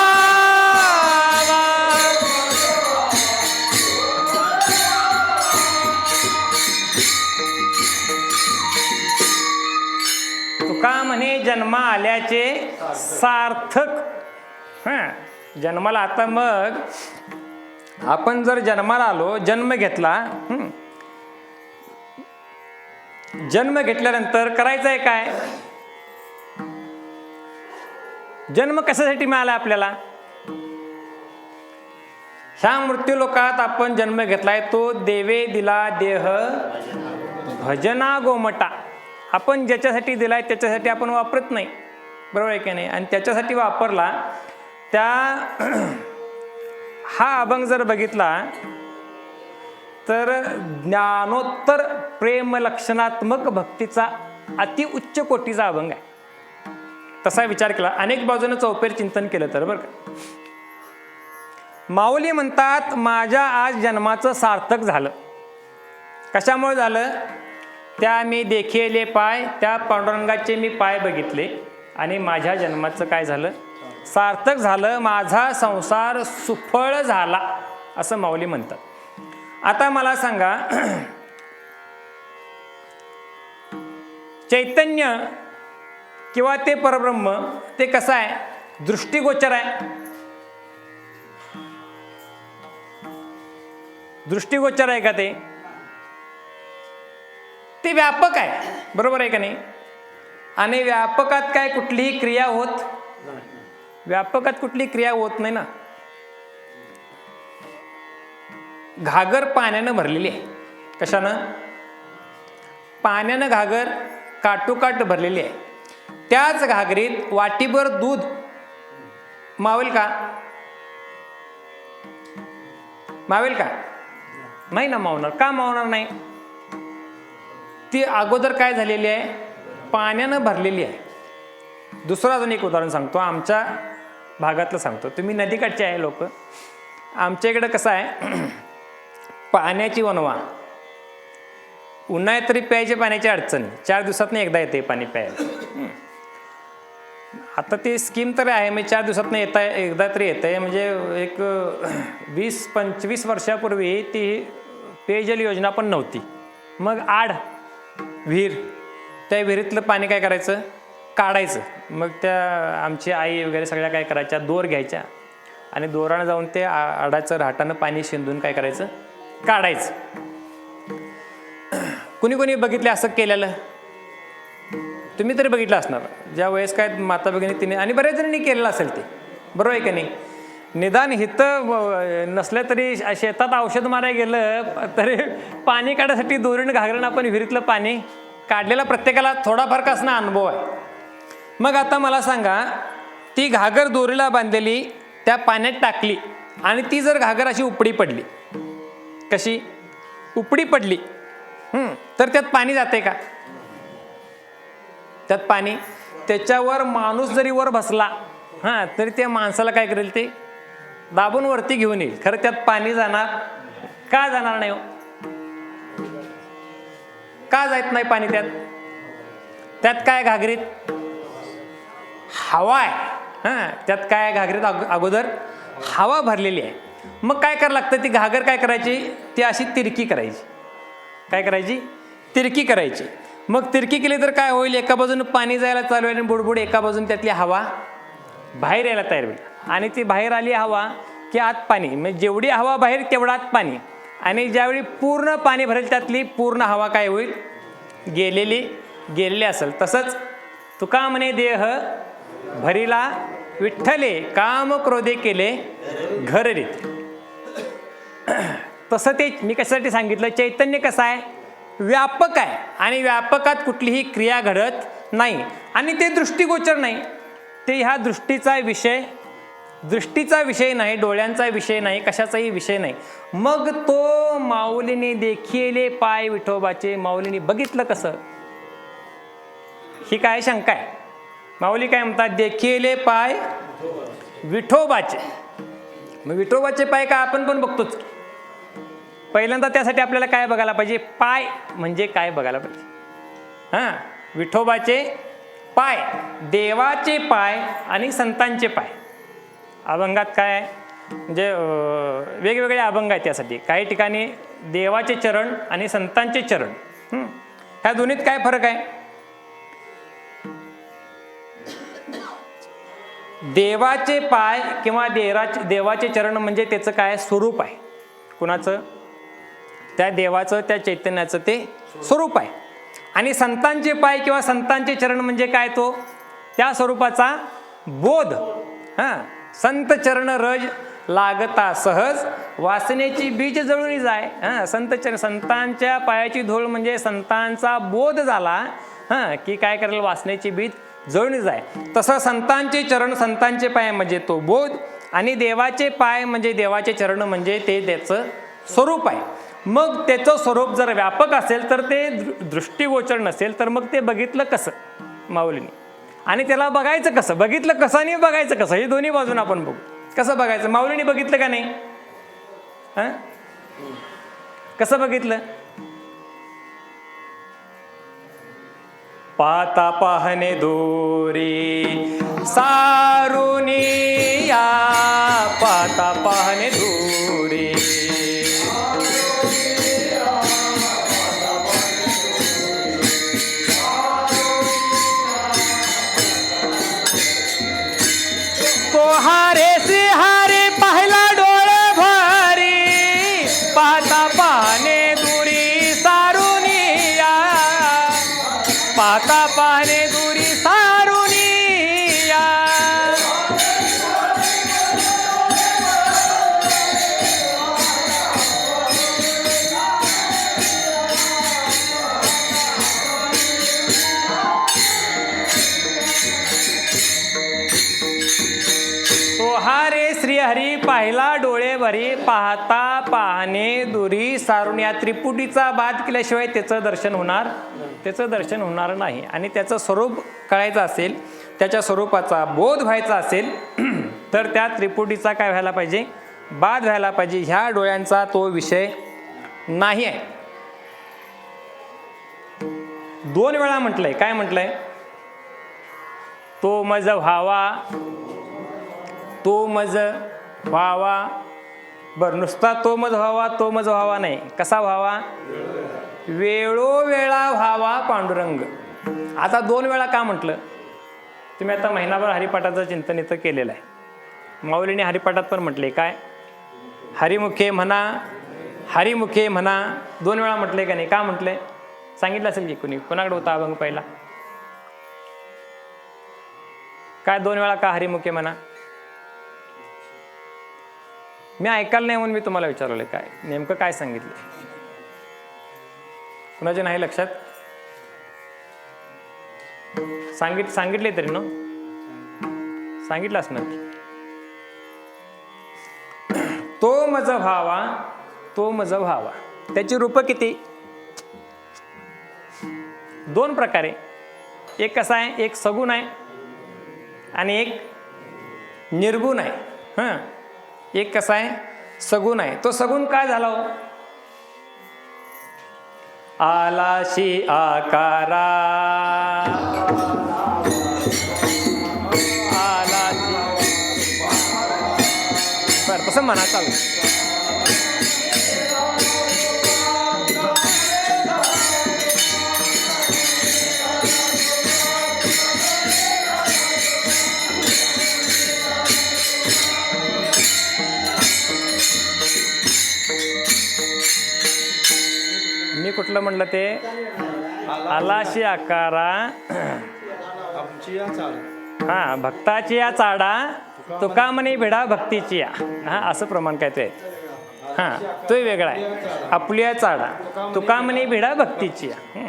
A: तुका म्हणे जन्मा आल्याचे सार्थक. जन्माला आता मग आपण जर जन्माला आलो, जन्म घेतला, जन्म घेतल्यानंतर करायचं आहे काय? जन्म कशासाठी मिळाला आपल्याला? ह्या मृत्यूलोकात आपण जन्म घेतलाय तो देवे दिला देह भजना गोमटा. आपण ज्याच्यासाठी दिलाय त्याच्यासाठी आपण वापरत नाही, बरोबर आहे की नाही? आणि त्याच्यासाठी वापरला त्या हा अभंग जर बघितला तर ज्ञानोत्तर प्रेम लक्षणात्मक भक्तीचा अति उच्च कोटीचा अभंग आहे. तसा विचार केला, अनेक बाजूने चौफेर चिंतन केलं तर बरं का. माऊली म्हणतात माझ्या आज जन्माचं सार्थक झालं. कशामुळे झालं? त्या मी देखिले पाय, त्या पांडुरंगाचे मी पाय बघितले आणि माझ्या जन्माचं काय झालं? सार्थक झालं. माझा संसार सुफळ झाला असं माऊली म्हणतात. आता मला सांगा, चैतन्य किंवा ते परब्रह्म ते कसं आहे? दृष्टिगोचर आहे. दृष्टिगोचर आहे का ते? ते व्यापक आहे, बरोबर आहे का नाही? आणि व्यापकात काय कुठलीही क्रिया होत, व्यापकात कुठली क्रिया होत नाही ना. घागर पाण्यानं भरलेली आहे. कशानं? पाण्यानं घागर काटोकाट भरलेली आहे. त्याच घागरीत वाटीभर दूध मावेल का? मावेल का? नाही ना मावणार. का मावणार नाही? ती अगोदर काय झालेली आहे? पाण्यानं भरलेली आहे. दुसरं अजून एक उदाहरण सांगतो, आमच्या भागातलं सांगतो. तुम्ही नदीकाठचे आहे लोक. आमच्या इकडं कसं आहे, पाण्याची वनवा. उन्हाळ्यात तरी प्यायच्या पाण्याची अडचण, 4 दिवसातनं एकदा येते पाणी प्यायला. आता ती स्कीम तर आहे, म्हणजे 4 दिवसातनं एकदा तरी येत आहे. म्हणजे एक 20-25 वर्षापूर्वी ती पेयजल योजना पण नव्हती. मग आड विहीर, त्या विहिरीतलं पाणी काय करायचं, काढायचं. मग त्या आमची आई वगैरे सगळ्या काय करायच्या, दोर घ्यायच्या आणि दोरानं जाऊन ते आडाचं राहटानं पाणी शिंदून काय करायचं, काढायचं. कुणी कुणी बघितले असं केलेलं? तुम्ही तरी बघितलं असणार, ज्या वेळेस काय माता भगिनी तिने आणि बऱ्याच जणांनी केलेलं असेल ते, बरोबर आहे का नाही? निदान हिथं नसलं तरी शेतात औषध मारायला गेलं तरी पाणी काढण्यासाठी दोरीनं घागरण आपण विहिरीतलं पाणी काढलेला प्रत्येकाला थोडाफार का असणं अनुभव आहे. मग आता मला सांगा, ती घागर दोरीला बांधलेली त्या पाण्यात टाकली आणि ती जर घागर अशी उपडी पडली, कशी उपडी पडली, तर त्यात पाणी जाते का? त्यात पाणी, त्याच्यावर माणूस जरी वर बसला तरी त्या माणसाला काय करेल, ते दाबून वरती घेऊन येईल. खरं त्यात पाणी जाणार का? जाणार नाही हो. का जात नाही पाणी त्यात? त्यात काय घागरीत हवा आहे. त्यात काय घागरीत अगोदर हवा भरलेली आहे. मग काय करायला लागतं, ती घागर काय करायची, ती अशी तिरकी करायची. काय करायची? तिरकी करायची. मग तिरकी केली तर काय होईल, एका बाजूने पाणी जायला चालू आहे आणि बुडबुड एका बाजूने त्यातली हवा बाहेर यायला तयार होईल. आणि ती बाहेर आली हवा की आत पाणी, म्हणजे जेवढी हवा बाहेर तेवढा आत पाणी. आणि ज्यावेळी पूर्ण पाणी भरेल त्यातली पूर्ण हवा काय होईल, गेलेली असेल. तसंच तुका म्हणे देह भरिला विठ्ठले, काम क्रोधे केले घर रीते. तसं ते मी कशासाठी सांगितलं, चैतन्य कसं आहे, व्यापक आहे आणि व्यापकात कुठलीही क्रिया घडत नाही आणि ते दृष्टिगोचर नाही. ते ह्या दृष्टीचा विषय नाही, डोळ्यांचा विषय नाही, कशाचाही विषय नाही. मग तो माऊलीने देखिले पाय विठोबाचे, माऊलीने बघितलं कसं, ही काय शंका आहे. माऊली काय म्हणतात, देखिले पाय विठोबाचे. मग विठोबाचे पाय काय आपण पण बघतोच. पहिल्यांदा त्यासाठी आपल्याला काय बघायला पाहिजे, पाय म्हणजे काय बघायला पाहिजे. विठोबाचे पाय, देवाचे पाय आणि संतांचे पाय. अभंगात काय आहे, म्हणजे वेगवेगळे अभंग आहेत त्यासाठी. काही ठिकाणी देवाचे चरण आणि संतांचे चरण, ह्या दोन्हीत काय फरक आहे. देवाचे पाय किंवा देवाचे चरण म्हणजे त्याचं काय स्वरूप आहे, कुणाचं, त्या देवाचं, त्या चैतन्याचं ते स्वरूप आहे. आणि संतांचे पाय किंवा संतांचे चरण म्हणजे काय, तो त्या स्वरूपाचा बोध. संत चरण रज लागता सहज, वासनेची बीज जळून जाय. संतांच्या पायाची धूळ म्हणजे संतांचा बोध झाला की काय करेल, वासनेची बीज जळून जाय. तसं संतांचे चरण, संतांचे पाय म्हणजे तो बोध आणि देवाचे पाय म्हणजे देवाचे चरण म्हणजे ते त्याचं स्वरूप आहे. मग त्याचं स्वरूप जर व्यापक असेल तर ते दृष्टिगोचर नसेल, तर मग ते बघितलं कसं माऊलीने, आणि त्याला बघायचं कसं, बघितलं कसं आणि बघायचं कसं, हे दोन्ही बाजून आपण बघू. कसं बघायचं, माऊलीने बघितलं का नाही, कसं बघितलं. पाता पाहणे दोरी सारुनिया, पाता पाहणे दोरी. तो हारे श्री हारे पाहिला डोळे भरी, पाहता पाहणे दुरी सारुनिया, पाहता पाहणे दुरी सारुनिया. हारे श्रीहरी पाहिला डोळे भरी, पाहता पाहणे दुरी सारून. या त्रिपुटीचा बाद केल्याशिवाय त्याचं दर्शन होणार नाही. आणि त्याचं स्वरूप कळायचं असेल, त्याच्या स्वरूपाचा बोध व्हायचा असेल तर त्या त्रिपुटीचा काय व्हायला पाहिजे, बाद व्हायला पाहिजे. ह्या डोळ्यांचा तो विषय नाही आहे. 2 वेळा म्हटलंय, काय म्हटलंय, तो मज व्हावा, तो मज व्हावा. बरं, नुसता तो मज व्हावा नाही, कसा व्हावा, वेळोवेळा व्हावा पांडुरंग. आता 2 वेळा का म्हटलं? तुम्ही आता महिनाभर हरिपाठाचं चिंतन इथं केलेलं आहे. माऊलीने हरिपाठात पण म्हटले काय? हरिमुखे म्हणा, हरिमुखे म्हणा. 2 वेळा म्हटले का नाही? का म्हटले? सांगितलं असेल की कुणी? कोणाकडे होता अभंग पहिला? काय 2 वेळा का हरिमुखे म्हणा? मी ऐकायला नाही म्हणून मी तुम्हाला विचारले काय नेमकं काय सांगितलं. कुणाच्या नाही लक्षात? सांगितले तरी ना? सांगितलं असणार की तो मज व्हावा, तो मज व्हावा. त्याची रूप किती? 2 प्रकारे. एक कसा आहे? एक सगुण आहे आणि एक निर्गुण आहे. हां, एक कसा आहे? सगुण आहे. तो सगुण काय झाला हो? आलाशी आकारा, आलाशी. बरं, तसं म्हणा चालू. मी कुठलं म्हणलं ते? आलाशी आकारा, हा, भक्ताची या चाडा, तुका म्हणे भिडा भक्तीची या. हा, असं प्रमाण काय ते? हा, तो वेगळा आहे. आपल्या चाडा, तुका म्हणे भिडा भक्तीची या.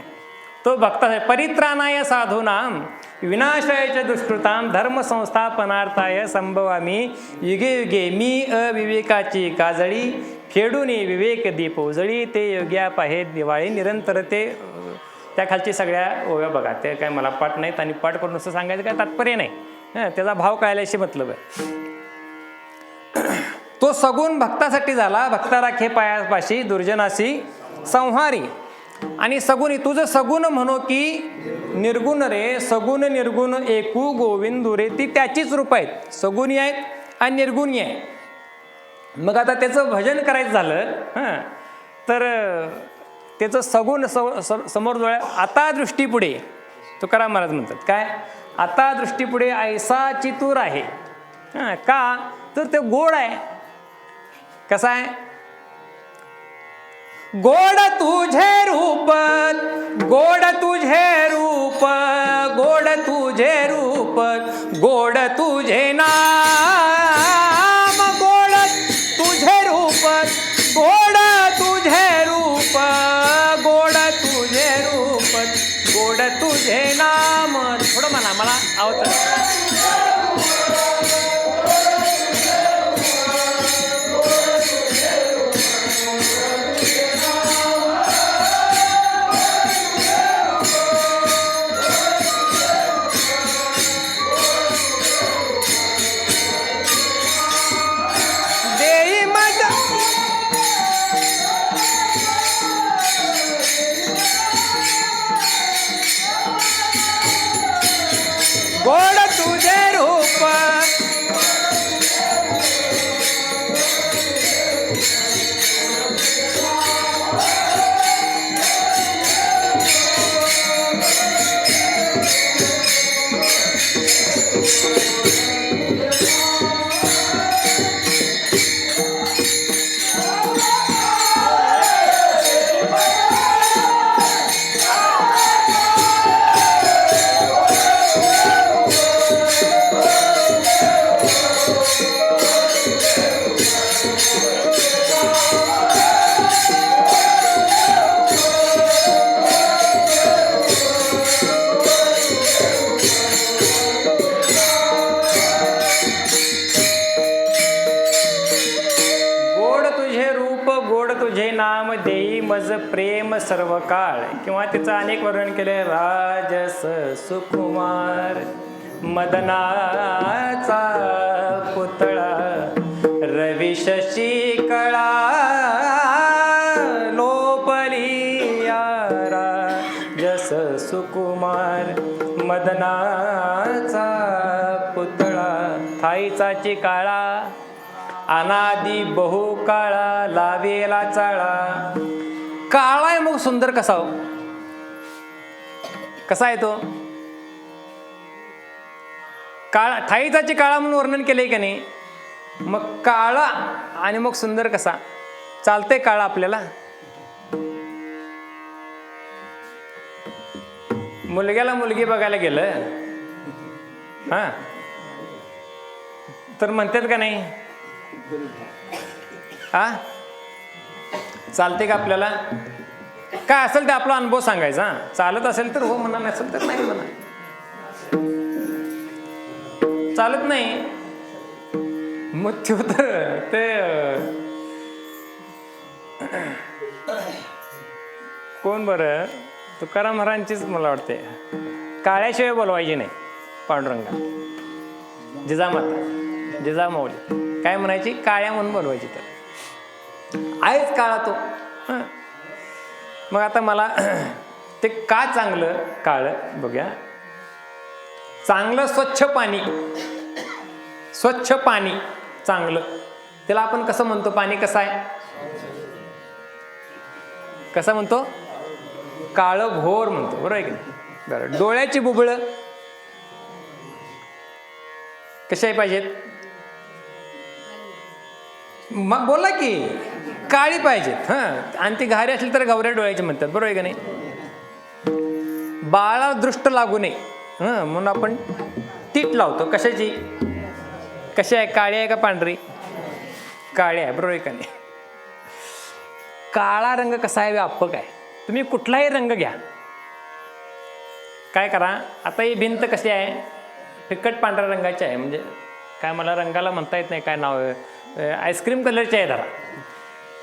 A: तो भक्त आहे. परित्राणाय साधूनाम विनाशाय दुष्कृताम धर्म संस्थापनार्थाय संभवामी युगे युगे. मी अविवेकाची काजळी फेडून विवेक दीप उजळी. ते योग्या पाहे दिवाळी निरंतर. ते त्या खालची सगळ्या ओव्या बघा. ते काय मला पाठ नाहीत आणि पाठ करून असं सांगायचं काय तात्पर्य नाही. त्याचा भाव कळायलाशी मतलब आहे. तो सगुण भक्तासाठी झाला. भक्ता राखे पायापाशी दुर्जनाशी संहारी. आणि सगुणी तुझं सगुण म्हणो की निर्गुण रे. सगुण निर्गुण एकू गोविंदू रे. ती त्याचीच रूप आहेत. सगुणी आहेत आणि निर्गुणी आहे. मग आता त्याचं भजन करायचं झालं तर त्याचं सगुण समोर डोळ्या. आता दृष्टीपुढे तुकाराम महाराज म्हणतात काय? आता दृष्टीपुढे ऐसा चितूर आहे. का? तर ते गोड आहे. कसा आहे? गोड तुझे रूप, गोड तुझे रूप, गोड तुझे रूप, गोड तुझे नाम, गोड तुझे रूप, गोड तुझे रूप, गोड तुझे रूप, गोड तुझे नाम. थोडं म्हणा, मला आवडतं. गोड तुझे रूप, नाम देई मज प्रेम सर्व काळ. किंवा तिचं अनेक वर्णन केले. राजस सुकुमार मदनाचा पुतळा रवी शशी कळा लोपलिया. राजस सुकुमार मदनाचा पुतळा थाईचा चिकाळा. अनादी बहुकाळा लावेला चाळा. काळा आहे मग सुंदर कसा हो? कसा आहे तो? काळा, ठाईचाची काळा म्हणून वर्णन केलंय का नाही? मग काळा आणि मग सुंदर कसा? चालतंय काळा आपल्याला? मुलग्याला मुलगी बघायला गेलं हा तर म्हणतात का नाही हा? चालते का आपल्याला? काय असेल ते आपला अनुभव सांगायचा. चालत असेल तर हो म्हणा, नसेल तर नाही म्हणा. चालत नाही मग ते कोण बरं, तुकाराम महाराजांचीच मला वाटते, काळ्याशिवाय बोलवायची नाही पांडुरंगा. जिजामाता, जिजामाऊली काय म्हणायची? काळ्या म्हणून बोलवायची. तर आहेच काळा तो. मग आता मला ते का चांगलं काळं बघूया. चांगलं स्वच्छ पाणी, स्वच्छ पाणी चांगलं, त्याला आपण कसं म्हणतो? पाणी कसं आहे? कसं म्हणतो? काळं भोर म्हणतो, बरोबर आहे की नाही? बरं. डोळ्याची बुबळं कशाही पाहिजेत? मग बोला की काळी पाहिजेत. आणि ती घारी असली तर गवऱ्या डोळ्याची म्हणतात, बरोबर आहे का नाही? बाळा दृष्ट लागू नये म्हणून आपण तीट लावतो. कशाची? कशी आहे? काळी आहे का पांढरी? काळी आहे, बरोबर आहे का नाही? काळा रंग कसा आहे? व्यापक आहे. तुम्ही कुठलाही रंग घ्या. काय करा, आता ही भिंत कशी आहे? फिकट पांढऱ्या रंगाची आहे. म्हणजे काय, मला रंगाला म्हणता येत नाही, काय नाव आहे, आईस्क्रीम कलरची आहे जरा.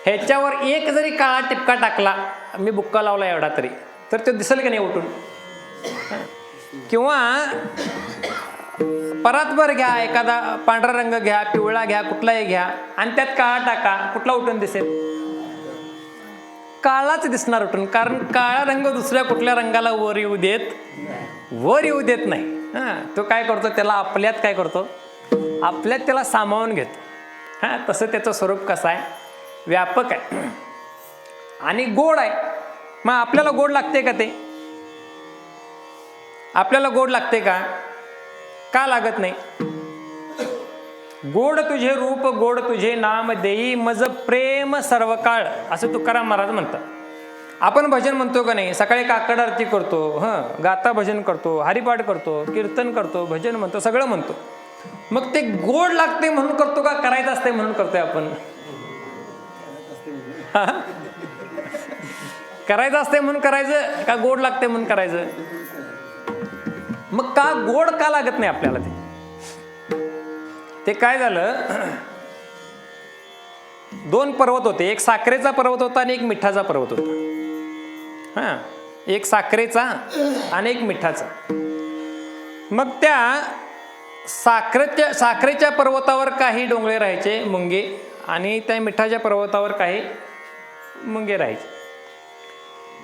A: ह्याच्यावर एक जरी काळा टिपका टाकला, मी बुक्का लावला एवढा तरी, तर तो दिसेल की नाही उठून? किंवा परातभर घ्या, एखादा पांढरा रंग घ्या, पिवळा घ्या, कुठलाही घ्या आणि त्यात काळा टाका, कुठला उठून दिसेल? काळाच दिसणार उठून. कारण काळा रंग दुसऱ्या कुठल्या रंगाला वर येऊ देत नाही. तो काय करतो? त्याला आपल्यात काय करतो? आपल्यात त्याला सामावून घेतो. तसं त्याचं स्वरूप कसं आहे? व्यापक आहे आणि गोड आहे. मग आपल्याला गोड लागते का? ते आपल्याला गोड लागते का? का लागत नाही? गोड तुझे रूप, गोड तुझे नाम देई, मज प्रेम सर्व काळ, असं तुकाराम महाराज म्हणतात. आपण भजन म्हणतो का नाही? सकाळी काकड आरती करतो, गाता भजन करतो, हरिपाठ करतो, कीर्तन करतो, भजन म्हणतो, सगळं म्हणतो. मग ते गोड लागते म्हणून करतो का करायचं असते म्हणून करतोय आपण? करायचं असते म्हणून करायचं का गोड लागते म्हणून करायचं? मग का गोड का लागत नाही आपल्याला? ते काय झालं, दोन पर्वत होते. एक साखरेचा पर्वत होता आणि एक मिठाचा पर्वत होता. एक साखरेचा आणि एक मिठाचा. मग त्या साखरेच्या पर्वतावर काही डोंगरे राहायचे मुंगे, आणि त्या मिठाच्या पर्वतावर काही मुंगे राहायचे.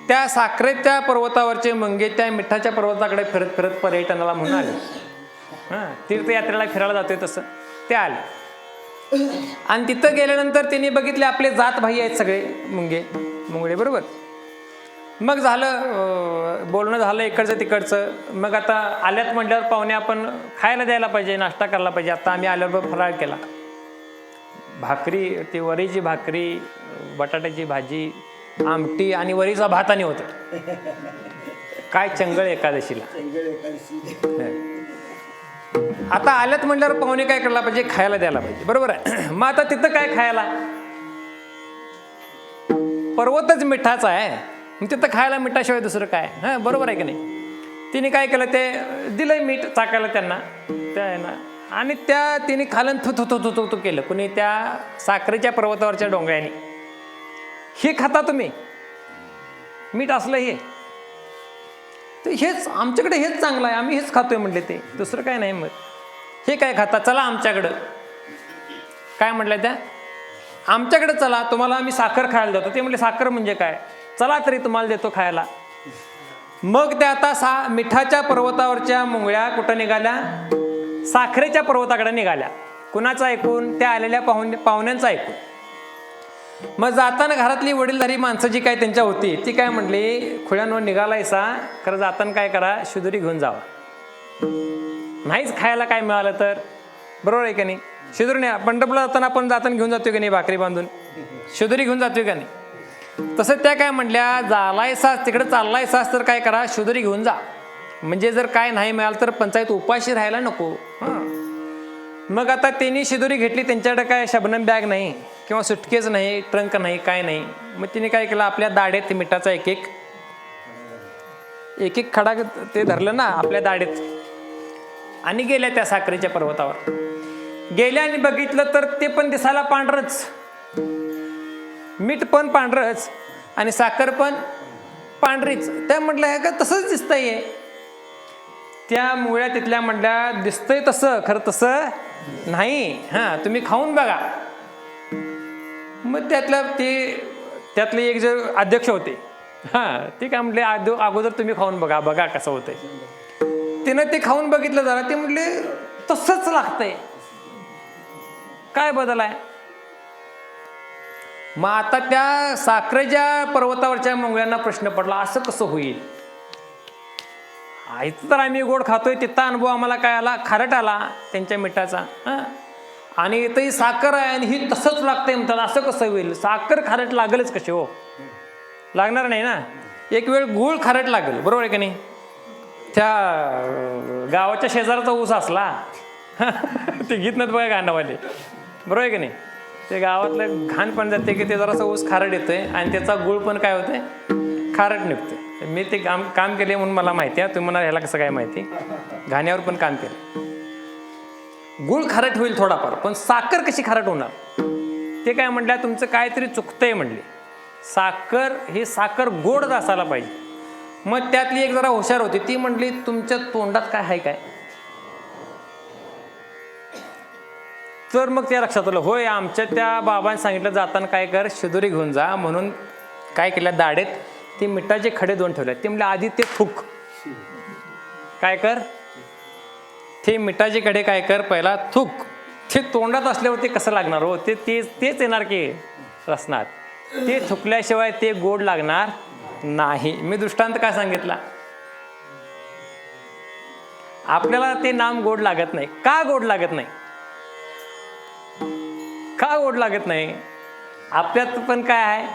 A: त्या साखरेच्या पर्वतावरचे मुंगे त्या मिठाच्या पर्वताकडे फिरत फिरत पर्यटनाला म्हणून आले. तीर्थयात्रेला फिरायला जातोय तसं ते आले. आणि तिथं गेल्यानंतर त्यांनी बघितले आपले जात भाई आहेत सगळे मुंगळे, बरोबर. मग झालं बोलणं झालं इकडचं तिकडचं. मग आता आल्यात म्हटल्यावर पाहुणे आपण खायला द्यायला पाहिजे, नाश्ता करायला पाहिजे. आता आम्ही आल्यावर फराळ केला. भाकरी, ती वरीची भाकरी, बटाट्याची भाजी, आमटी आणि वरीचा भात आणि होतं. काय चंगळ एकादशीला. आता आल्यात म्हटल्यावर पाहुणे काय करायला पाहिजे? खायला द्यायला पाहिजे, बरोबर आहे. मग आता तिथं काय खायला? पर्वतच मिठाचा आहे, तिथं खायला मिठाशिवाय दुसरं काय? बरोबर आहे की नाही? तिने काय केलं? ते दिलंय मीठ चाकायला त्यांना, आणि तिने खालन थू केलं. कुणी? त्या साखरेच्या पर्वतावरच्या डोंगऱ्याने. हे खाता तुम्ही? मीठ असलं हे? तर हेच आमच्याकडे, हेच चांगलं आहे, आम्ही हेच खातोय म्हटले. ते दुसरं काय नाही. मग हे काय खाता? चला आमच्याकडं. काय म्हटलं त्या? आमच्याकडे चला, तुम्हाला आम्ही साखर खायला देतो. ते म्हटले साखर म्हणजे काय? चला तरी तुम्हाला देतो खायला. मग त्या आता मिठाच्या पर्वतावरच्या मुंगळ्या कुठं निघाल्या? साखरेच्या पर्वताकडे निघाल्या. कुणाचं ऐकून? त्या आलेल्या पाहुण्यांचं ऐकून. मग जाताना घरातली वडीलधारी माणसं जी काय त्यांच्या होती ती काय म्हणली, खुळ्यानो निघालायसा खरं जाताना काय करा, शिदोरी घेऊन जावा. नाहीच खायला काय मिळालं तर, बरोबर आहे का नाही. शिदोरी नाही, पंढरपूरला जाताना घेऊन जातोय का नाही, भाकरी बांधून शिदोरी घेऊन जातोय का नाही. तसं त्या काय म्हटल्या, जालायसाच तिकडे चाललायसाच तर काय करा, शिदोरी घेऊन जा. म्हणजे जर काय नाही मिळालं तर पंचायत उपाशी राहायला नको. मग आता त्यांनी शिदोरी घेतली, त्यांच्याकडे काय शबनम बॅग नाही किंवा सुटकेस नाही, ट्रंक नाही, काय नाही. मग तिने काय केलं, आपल्या दाढेत मिठाचा एक एक खडा ते धरलं ना आपल्या दाढेत आणि गेल्या त्या साखरेच्या पर्वतावर. गेल्या आणि बघितलं तर ते पण दिसायला पांढरच, मीठ पण पांढरच आणि साखर पण पांढरीच. त्या म्हटलं हे का तसंच दिसतंय. त्या मुळ्या तिथल्या म्हटल्या, दिसतंय तसं, खरं तसं नाही, हां तुम्ही खाऊन बघा. मग त्यातले एक जे अध्यक्ष होते, हां ते काय म्हटले, अगोदर तुम्ही खाऊन बघा कसं होतंय. तिनं ते खाऊन बघितलं जरा, ते म्हटले तसंच लागतंय, काय बदल आहे. मग आता त्या साखरेच्या पर्वतावरच्या मुंगळ्यांना प्रश्न पडला, असं कसं होईल. इथं तर आम्ही गोड खातोय, तिथं अनुभव आम्हाला काय आला, खारट आला त्यांच्या मिठाचा. आणि इथंही साखर आहे आणि ही तसंच लागतंय म्हणतात, असं कसं होईल. साखर खारट लागेलच कशी हो, लागणार नाही ना. एक वेळ गूळ खारट लागेल, बरोबर आहे का नाही. त्या गावाच्या शेजाराचा ऊस असला ते घेत नाहीत बघा गाणावाले, बरोबर आहे का नाही. ते गावातलं घाण पण जाते की ते जरासा ऊस खारट येतोय आणि त्याचा गूळ पण काय होतंय, खारट निघतोय. मी ते काम केले म्हणून मला माहिती आहे. तुम्ही म्हणा ह्याला कसं काय माहिती, घाण्यावर पण काम केलं. गूळ खारट होईल थोडाफार, पण साखर कशी खारट होणार. ते काय म्हटल्या, तुमचं काहीतरी चुकतंय म्हणले. साखर गोड असायला पाहिजे. मग त्यातली एक जरा हुशार होती, ती म्हटली तुमच्या तोंडात काय आहे काय. तर मग त्या लक्षात आलं, होय आमच्या त्या बाबांनी सांगितलं जाताना काय कर, शिदोरी घेऊन जा. म्हणून काय केलं, दाढेत ते मिठाचे खडे 2 ठेवले. ते म्हणले आधी ते थूक, काय कर, ते मिठाचे खडे काय कर, पहिला थूक. ते तोंडात असल्यावर ते कसं लागणार हो, तेच येणार की रसनात. ते थुकल्याशिवाय ते गोड लागणार नाही. मी दृष्टांत काय सांगितला, आपल्याला ते नाम गोड लागत नाही. का गोड लागत नाही, का गोड लागत नाही. आपल्यात पण काय आहे,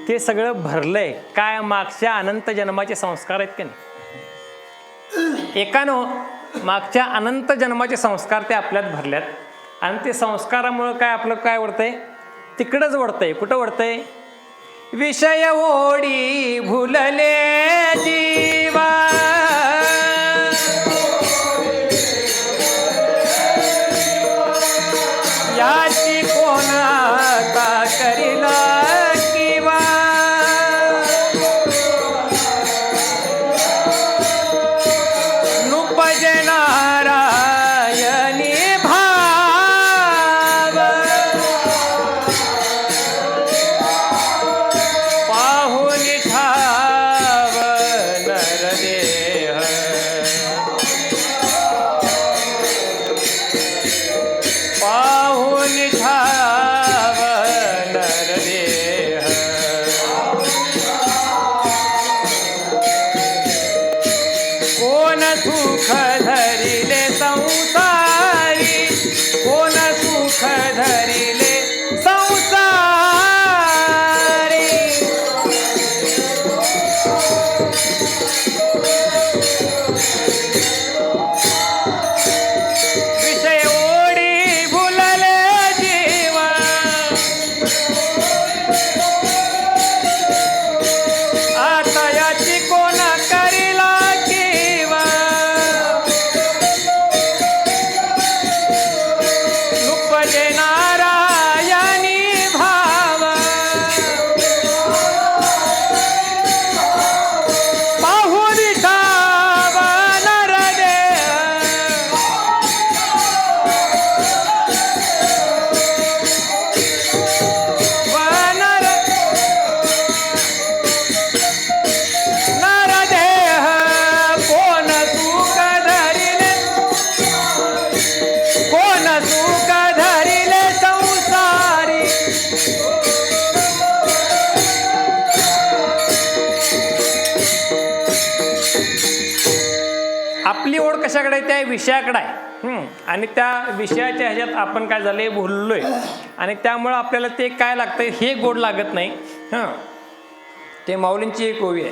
A: ते सगळं भरलंय काय, मागच्या अनंत जन्माचे संस्कार आहेत का नाही. एकानो मागच्या अनंत जन्माचे संस्कार ते आपल्यात भरल्यात आणि ते संस्कारामुळं काय आपलं काय वळतंय, तिकडंच वळतंय. कुठं वळतंय, विषय ओढी भुलले जीवा, याची कोणाता करीला किवा, नुपजे नारायणी भाव, पाहून ठाव नरदेह, पाहून ठाव नरदेह. कोण सुख धरिले संसारी, कोण सुख धरिले संसारी, विषय ओढी भुलले जीवा, आता याची कोण करीला किवा, नुपजे नारायणी भाव, पाहून ठाव नरदेह, नरदेह. कोण सुख धरिले त्या विषयाकडे आहे आणि त्या विषयाच्या ह्याच्यात आपण काय झालंय बोललोय आणि त्यामुळं आपल्याला ते काय लागतंय हे गोड लागत नाही. ते माऊलींची एक ओवी आहे.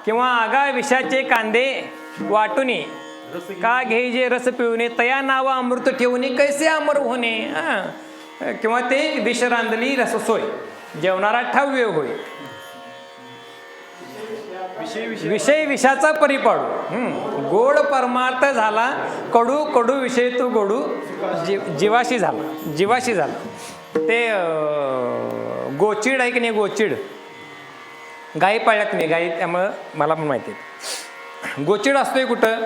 A: किंवा आगा विषाचे कांदे वाटुनी का घ्यायचे रस पिवणे तया नावा अमृत ठेवणे कैसे अमर होणे. किंवा ते विष रांधली रस सोय जेवणारा ठाव्य होय. विषय विषाचा परिपाडू गोड परमार्थ झाला कडू कडू विषय तू गोडू जीवाशी झाला. ते गोचिड आहे की नाही, गोचिड गाई पाळल्यात मी गाई त्यामुळं मला पण माहिती आहे. गोचिड असतोय कुठं,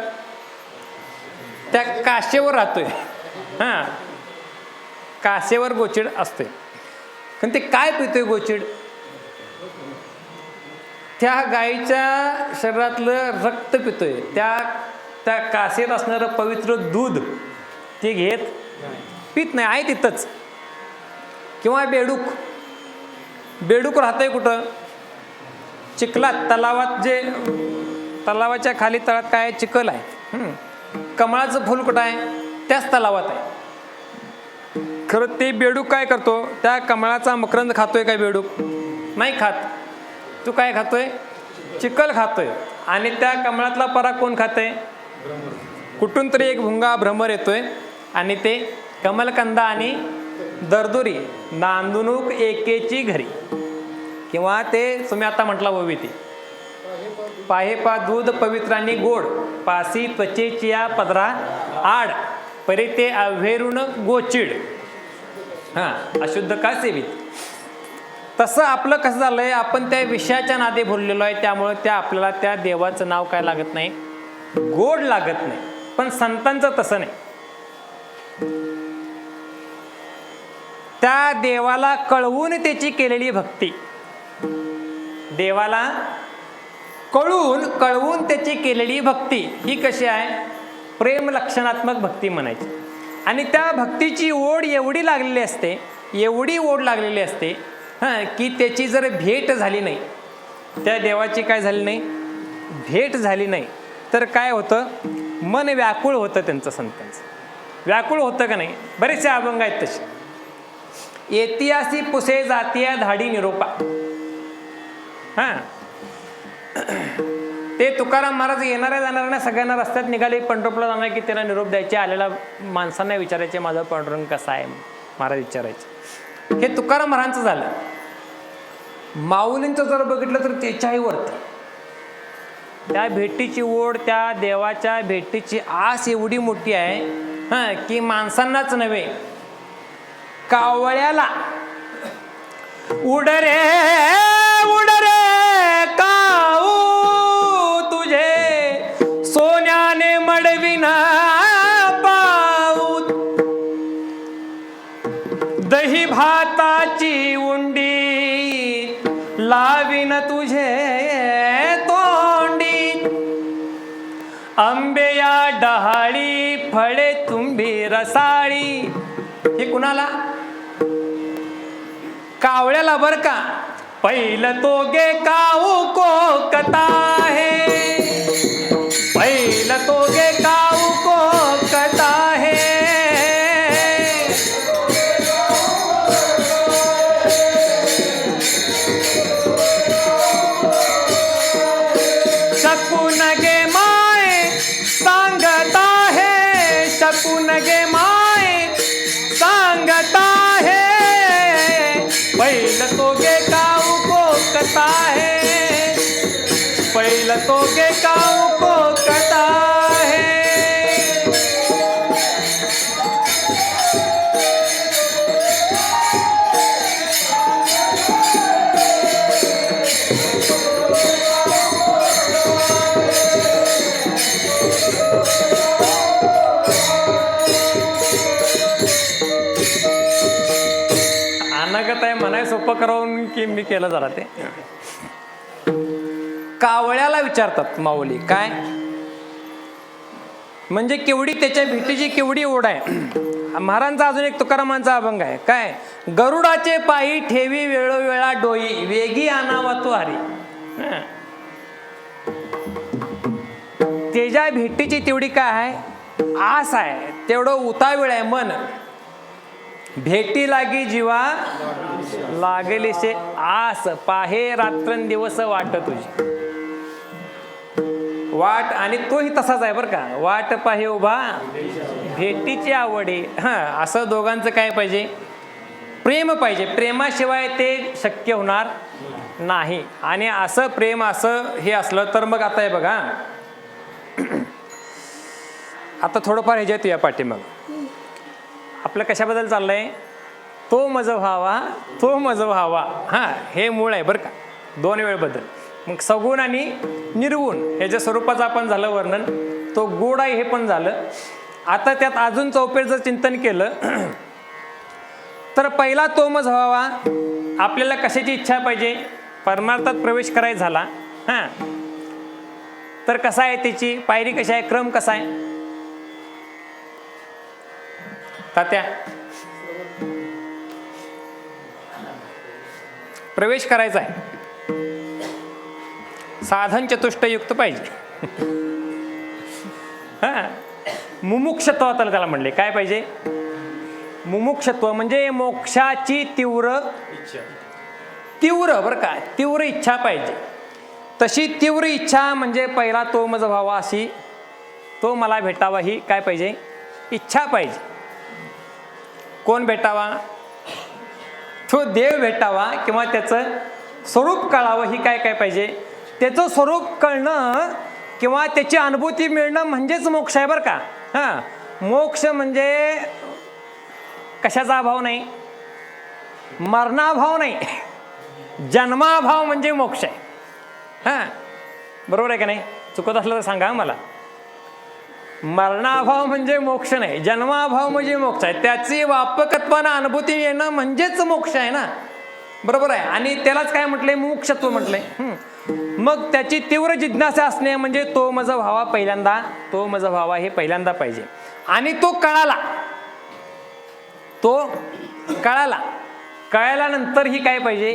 A: त्या काशेवर राहतोय. काशेवर गोचिड असतोय. पण ते काय पितोय गोचिड, त्या गाईच्या शरीरातलं रक्त पितोय. त्या कासेत असणारं पवित्र दूध ते घेत पित नाही, आहे तिथंच. किंवा बेडूक राहतंय कुठं, चिखलात तलावात. जे तलावाच्या खाली तळात काय चिखल आहे, कमळाचं फूल कुठं आहे, त्याच तलावात आहे. खरं ते बेडूक काय करतो, त्या कमळाचा मकरंद खातोय काय बेडूक, नाही खात. तू काय खातोय, चिखल खातोय. आणि त्या कमळातला पराग कोण खातंय, कुठून तरी एक भुंगा भ्रमर येतोय आणि ते कमलकंदा आणि दरदुरी नांदुनुक एकेची घरी. किंवा ते तुम्ही आता म्हटला ओवी ती पाहे पा दूध पवित्रांनी गोड पासी त्वचेची या पदरा आड परी ते अव्हेरून गोचिड अशुद्ध का सेवित. तसं आपलं कसं झालंय, आपण त्या विषयाच्या नादे भरलेलो आहे. त्यामुळे आपल्याला त्या देवाचं नाव काय लागत नाही, गोड लागत नाही. पण संतांचं तसं नाही. त्या देवाला कळवून त्याची केलेली भक्ती, देवाला कळवून त्याची केलेली भक्ती ही कशी आहे, प्रेम लक्षणात्मक भक्ती म्हणायची. आणि त्या भक्तीची ओढ एवढी लागलेली असते, एवढी ओढ लागलेली असते की त्याची जर भेट झाली नाही, त्या देवाची काय झाली नाही, भेट झाली नाही, तर काय होतं, मन व्याकुळ होतं. त्यांचं संतांचं व्याकुळ होतं का नाही. बरेचसे अभंग आहेत तसे. ऐतिहासी पुसे जातीय धाडी निरोपा. ते तुकाराम महाराज येणाऱ्या जाणाऱ्यांना सगळ्यांना रस्त्यात निघाले, पंढरपूरला जाणार की त्यांना निरोप द्यायचे. आलेल्या माणसांना विचारायचे माझा पांडुरंग कसा आहे, महाराज विचारायचे. हे तुकाराम महाराजांचं झालं. माऊलींचं जर बघितलं तर त्याच्याही वरती त्या भेटीची ओढ, त्या देवाच्या भेटीची आस एवढी मोठी आहे की माणसांनाच नव्हे, कावळ्याला उड रे काऊ तुझे सोन्याने मडविना पाऊत दही भाताची उंडी लावीन तुझे तोंडी आंबेया डहाळी फळे तुंबी रसाळी. हे कुणाला, कावळ्याला बर का. पहिलं तो गे काऊ कोकता है, पहिलं तो गे काऊ कोकता है. शकून गे माय सांगता है, शकून गे माय सांगता है. पहिलं तो गे काऊ कोकता है, पहिलं तो गे काऊ कोकता है. अनागत आहे म्हणाय सोपं करावून की मी केलं जरा. ते कावळ्याला विचारतात माऊली काय, म्हणजे केवढी त्याच्या भेटीची केवढी ओढ आहे. महाराजांचा अजून एक तुकारामांचा अभंग आहे काय, गरुडाचे पायी ठेवी वेळोवेळा डोई वेगी आणावा तो हरी. त्याच्या भेटीची तेवढी काय आहे, आस आहे, तेवढं उतावीळ आहे मन. भेटी लागी जीवा लागेलीशे आस, पाहे रात्रंदिवस वाट तुझी. वाट, आणि तोही तसाच आहे बरं का, वाट पाहे उभा भेटीची आवडे. हां, असं दोघांचं काय पाहिजे, प्रेम पाहिजे. प्रेमाशिवाय ते शक्य होणार नाही. आणि असं प्रेम, असं हे असलं तर मग आता हे बघा, आता थोडंफार ह्याच्यात या पाठीमाग आपलं कशाबद्दल चाललंय, तो मज व्हावा, तो मज व्हावा. हां, हे मूळ आहे बरं का, दोन वेळ बदल. मग सगुण आणि निर्गुण ह्याच्या स्वरूपाचं आपण झालं वर्णन. तो गोड आहे हे पण झालं. आता त्यात अजून चौफेर चिंतन केलं तर पहिला तो मज व्हावा, आपल्याला कशाची इच्छा पाहिजे, परमार्थात प्रवेश करायचा झाला. हां, तर कसा आहे, त्याची पायरी कशी आहे, क्रम कसा आहे तात्या? प्रवेश करायचा आहे, साधन चतुष्टयुक्त पाहिजे. हां, मुमुक्षत्व त्याला म्हणले. काय पाहिजे, मुमुक्षत्व म्हणजे मोक्षाची तीव्र इच्छा, तीव्र बरं का, तीव्र इच्छा पाहिजे. तशी तीव्र इच्छा म्हणजे पहिला तो मज व्हावा, अशी तो मला भेटावा ही काय पाहिजे, इच्छा पाहिजे. कोण भेटावा, तो देव भेटावा किंवा त्याचं स्वरूप कळावं ही काय काय पाहिजे, त्याचं स्वरूप कळणं किंवा त्याची अनुभूती मिळणं म्हणजेच मोक्ष आहे बरं का. हां, मोक्ष म्हणजे कशाचा अभाव नाही, मरणाभाव नाही, जन्माभाव म्हणजे मोक्ष आहे. हां, बरोबर आहे का नाही? चुकत असलं तर सांगा मला. मरणाभाव म्हणजे मोक्ष नाही, जन्माभाव म्हणजे मोक्ष आहे. त्याची व्यापकत्वानं अनुभूती येणं म्हणजेच मोक्ष आहे ना, बरोबर आहे. आणि त्यालाच काय म्हटलंय, मुमुक्षत्व म्हटलंय. मग त्याची तीव्र जिज्ञासा असणे म्हणजे तो मज व्हावा, पहिल्यांदा तो मज व्हावा हे पहिल्यांदा पाहिजे. आणि तो कळाला, तो कळाला, कळाल्यानंतरही काय पाहिजे,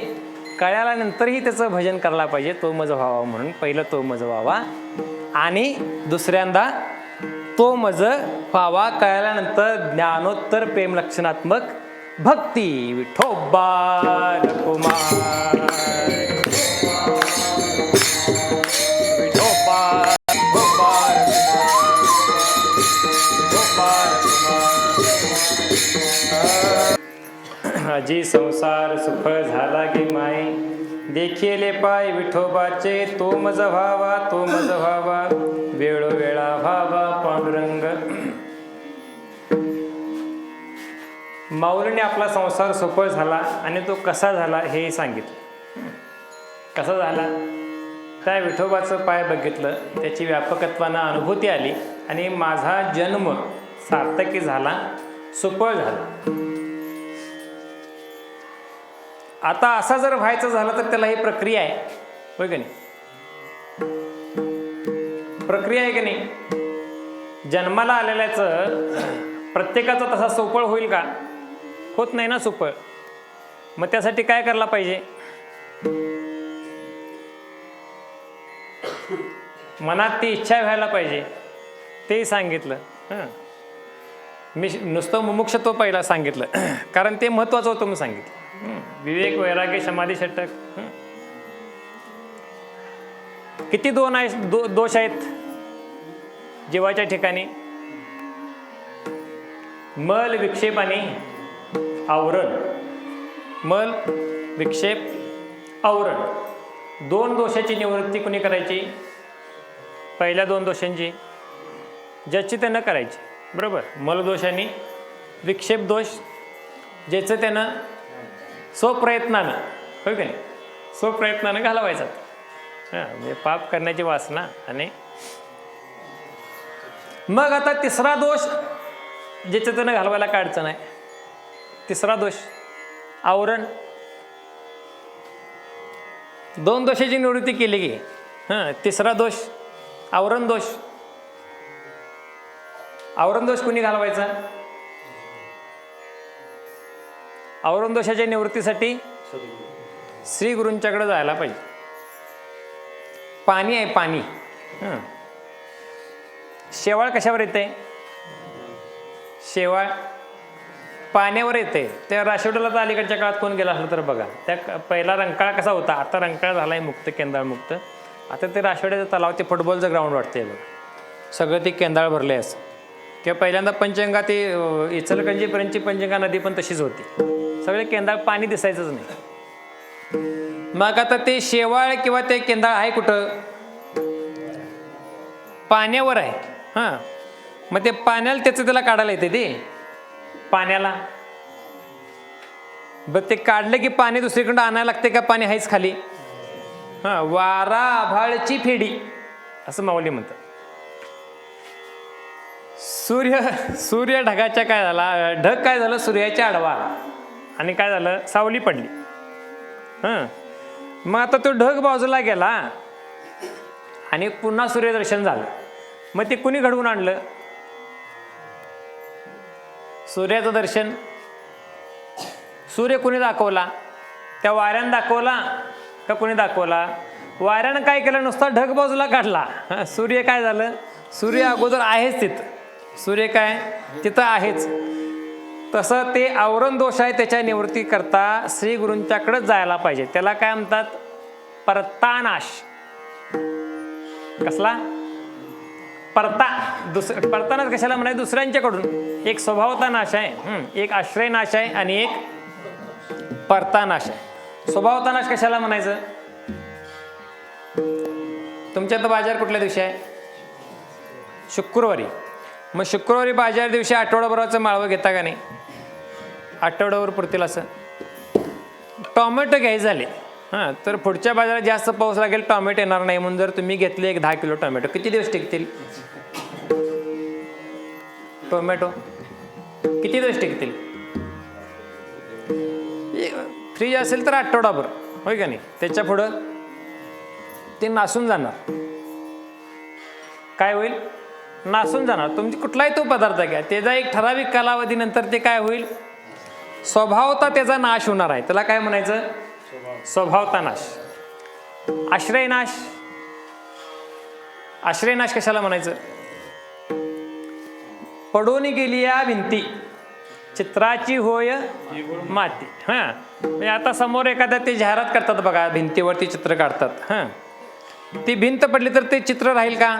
A: कळाल्यानंतरही त्याचं भजन करायला पाहिजे, तो मज व्हावा म्हणून. पहिलं तो मज व्हावा आणि दुसऱ्यांदा तो मज व्हावा कळाल्यानंतर ज्ञानोत्तर प्रेम लक्षणात्मक भक्ती. विठोबा कुमार, विठोबा जी संसार सुख झाला गे माय, देखिले पाय विठोबाचे, तो मज व्हावा, तो मज व्हावा, वेळोवेळा व्हावा पांडुरंग. माऊलीने आपला संसार सफळ झाला आणि तो कसा झाला हे सांगितलं. कसा झाला, त्या विठोबाचं पाय बघितलं, त्याची व्यापकत्वानं अनुभूती आली आणि माझा जन्म सार्थकी झाला, सुफळ झाला. आता असा जर व्हायचं झालं तर त्याला ही प्रक्रिया आहे, होय का नाही? प्रक्रिया आहे की नाही? जन्माला आलेल्याचं प्रत्येकाचा तसा सोपळ होईल का? होत नाही ना सोपळ. मग त्यासाठी काय करायला पाहिजे, मनात ती इच्छा व्हायला पाहिजे, तेही सांगितलं. मी नुसतं मुमुक्षत्व पहिला सांगितलं कारण ते महत्वाचं होतं म्हणून सांगितलं. विवेक, वैराग्य, समाधी, षटक. किती दोष आहेत जीवाच्या ठिकाणी, मल, विक्षेप आणि आवरण. मल, विक्षेप, आवरण. दोन दोषाची निवृत्ती कुणी करायची, पहिल्या दोन दोषांची ज्याची त्यानं करायची, बरोबर. मलदोष आणि विक्षेप दोष ज्याचं त्यानं स्वप्रयत्नानं, होय का नाही, स्वप्रयत्नानं घालवायचा. हां, म्हणजे पाप करण्याची वासना. आणि मग आता तिसरा दोष ज्याचं त्यानं घालवायला काय अडचण आहे, तिसरा दोष आवरण. दोन दोषाची निवृत्ती केली की तिसरा दोष आवरण दोष. आवरण दोष कुणी घालवायचा, आवरण दोषाच्या निवृत्तीसाठी श्री गुरूंच्याकडे जायला पाहिजे. पाणी आहे पाणी, शेवाळ कशावर येते? शेवाळ पाण्यावर येते. त्या राशिवड्याला तर अलीकडच्या काळात कोण गेला असलं तर बघा, त्या पहिला रंकाळा कसा होता, आता रंकाळा झाला आहे मुक्त, केंदाळ मुक्त. आता ते राशिवड्याचं तलाव, ते फुटबॉलचं ग्राउंड वाटते बघा, सगळं ते केंदाळ भरले असं. किंवा पहिल्यांदा पंचगंगा, ते इचलकरंजीपर्यंतची पंचगंगा नदी पण तशीच होती, सगळे केंदाळ, पाणी दिसायचंच नाही. मग आता ते शेवाळ किंवा ते केंदाळ आहे कुठं? पाण्यावर आहे. हां, मग ते पाण्याला त्याला काढायला येते ते पाण्याला. बरं ते काढलं की पाणी दुसरीकडं आणायला लागते का पाणी आहेच खाली? हां, वारा आभाळची फेडी असं माऊली म्हणतात. सूर्य ढगाच्या काय झाला, ढग काय झालं, सूर्याच्या आडवा आणि काय झालं, सावली पडली. हां, मग आता तो ढग बाजूला गेला आणि पुन्हा सूर्यदर्शन झालं. मग ते कुणी घडवून आणलं? सूर्याचं दर्शन सूर्य कुणी दाखवला? त्या वाऱ्यानं दाखवला का कुणी दाखवला? वाऱ्यानं काय केलं, नुसता ढग बाजूला काढला. सूर्य काय झालं, सूर्य अगोदर आहेच तिथं, सूर्य काय तिथं आहेच. तसं ते आवरण दोष आहे, त्याच्या निवृत्ती करता श्री गुरूंच्याकडेच जायला पाहिजे. त्याला काय म्हणतात? परतानाश. कसला? परतानाश कशाला म्हणाय? दुसऱ्यांच्याकडून. एक स्वभावता नाश आहे, एक आश्रय नाश आहे आणि एक परतानाश आहे. स्वभावता नाश कशाला म्हणायचं? तुमच्यात बाजार कुठल्या दिवशी आहे? शुक्रवारी. मग शुक्रवारी बाजार दिवशी आठवडाभराचं माळवं घेता का नाही? आठवड्यावर पुरतील असं. टॉमॅटो घ्यायचे झाले, हां, तर पुढच्या बाजारात जास्त पाऊस लागेल, टॉमॅटो येणार नाही. म्हणून जर तुम्ही घेतले एक 10 किलो टॉमॅटो, किती दिवस टिकतील टोमॅटो? किती दिवस टिकतील? फ्रीज असेल तर आठवडाभर, होय का नाही? त्याच्या पुढं ते नासून जाणार. काय होईल? नासून जाणार. तुमची कुठलाही तो पदार्थ घ्या, त्याचा एक ठराविक कालावधीनंतर ते काय होईल? स्वभावता त्याचा नाश होणार आहे. त्याला काय म्हणायचं? स्वभावता नाश. आश्रयनाश. आश्रयनाश कशाला म्हणायचं? पडून गेली या भिंती, चित्राची होय माती. हां, म्हणजे आता समोर एखाद्या ते जाहिरात करतात बघा, भिंतीवरती चित्र काढतात. हां, ती भिंत पडली तर ते चित्र राहील का?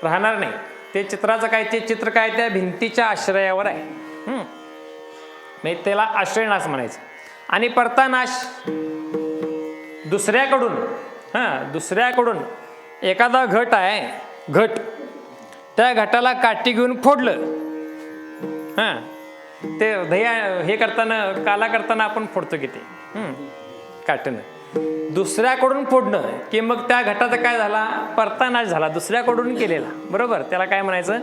A: राहणार नाही. ते चित्राचं काय, ते चित्र काय त्या भिंतीच्या आश्रयावर आहे. म्हणजे त्याला आश्रयनाश म्हणायचं. आणि परतानाश दुसऱ्याकडून. हां, दुसऱ्याकडून एखादा घट आहे, घट, त्या घटाला काठी घेऊन फोडलं. हां, ते दह्या हे करताना, काला करताना आपण फोडतो की ते काठीनं. दुसऱ्याकडून फोडणं की मग त्या घटाचा काय झाला? परतानाश झाला, दुसऱ्याकडून केलेला. बरोबर, त्याला काय म्हणायचं?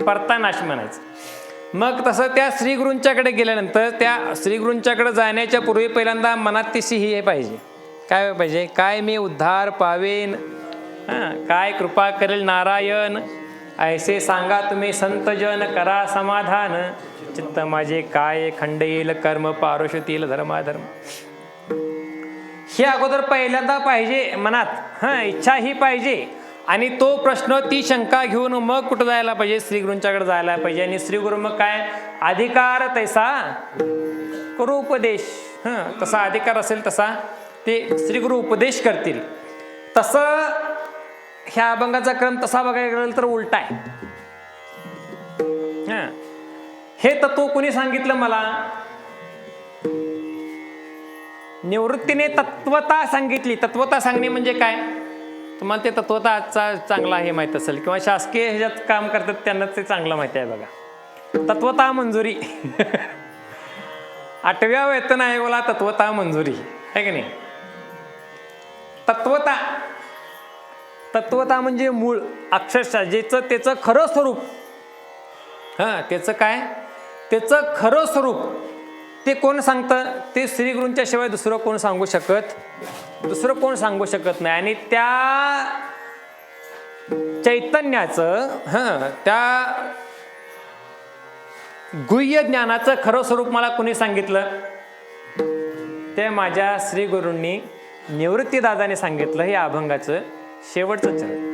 A: परतानाश म्हणायचं. मग तसं त्या श्रीगुरूंच्याकडे गेल्यानंतर, त्या श्रीगुरूंच्याकडे जाण्याच्या पूर्वी पहिल्यांदा मनात तिशी हे पाहिजे. काय पाहिजे? काय मी उद्धार पावेन, हां, काय कृपा करेल नारायण, ऐसे सांगा तुम्ही संतजन, करा समाधान, चित्त माझे काय खंड येईल, कर्म पारुषतील धर्माधर्म. हे अगोदर पहिल्यांदा पाहिजे मनात. हां, इच्छा ही पाहिजे. आणि तो प्रश्न, ती शंका घेऊन मग कुठं जायला पाहिजे? श्रीगुरूंच्याकडे जायला पाहिजे. आणि श्रीगुरू मग काय? अधिकार तैसा करू उपदेश. हां, तसा अधिकार असेल तसा ते श्रीगुरू उपदेश करतील. तसं ह्या अभंगाचा क्रम तसा बघायला गेलं तर उलटा आहे. हां, हे तत्व कोणी सांगितलं मला? निवृत्तीने तत्वता सांगितली. तत्वता सांगणे म्हणजे काय? तुम्हाला ते तत्वताचा चांगला हे माहीत असेल, किंवा शासकीय ह्याच्यात काम करतात त्यांना ते चांगलं माहिती आहे बघा. तत्वता मंजुरी. 8व्या वेतन आयोगाला तत्वता मंजुरी आहे की नाही? तत्वता, तत्वता म्हणजे मूळ, अक्षरशः ज्याचं त्याचं खरं स्वरूप. हां, त्याचं काय? त्याचं खरं स्वरूप ते कोण सांगतं? ते श्रीगुरूंच्या शिवाय दुसरं कोण सांगू शकत? दुसरं कोण सांगू शकत नाही. आणि त्या चैतन्याचं, हां, त्या गुह्य ज्ञानाचं खरं स्वरूप मला कोणी सांगितलं? ते माझ्या श्रीगुरूंनी निवृत्तीदादाने सांगितलं. हे अभंगाचं शेवटचं चरण.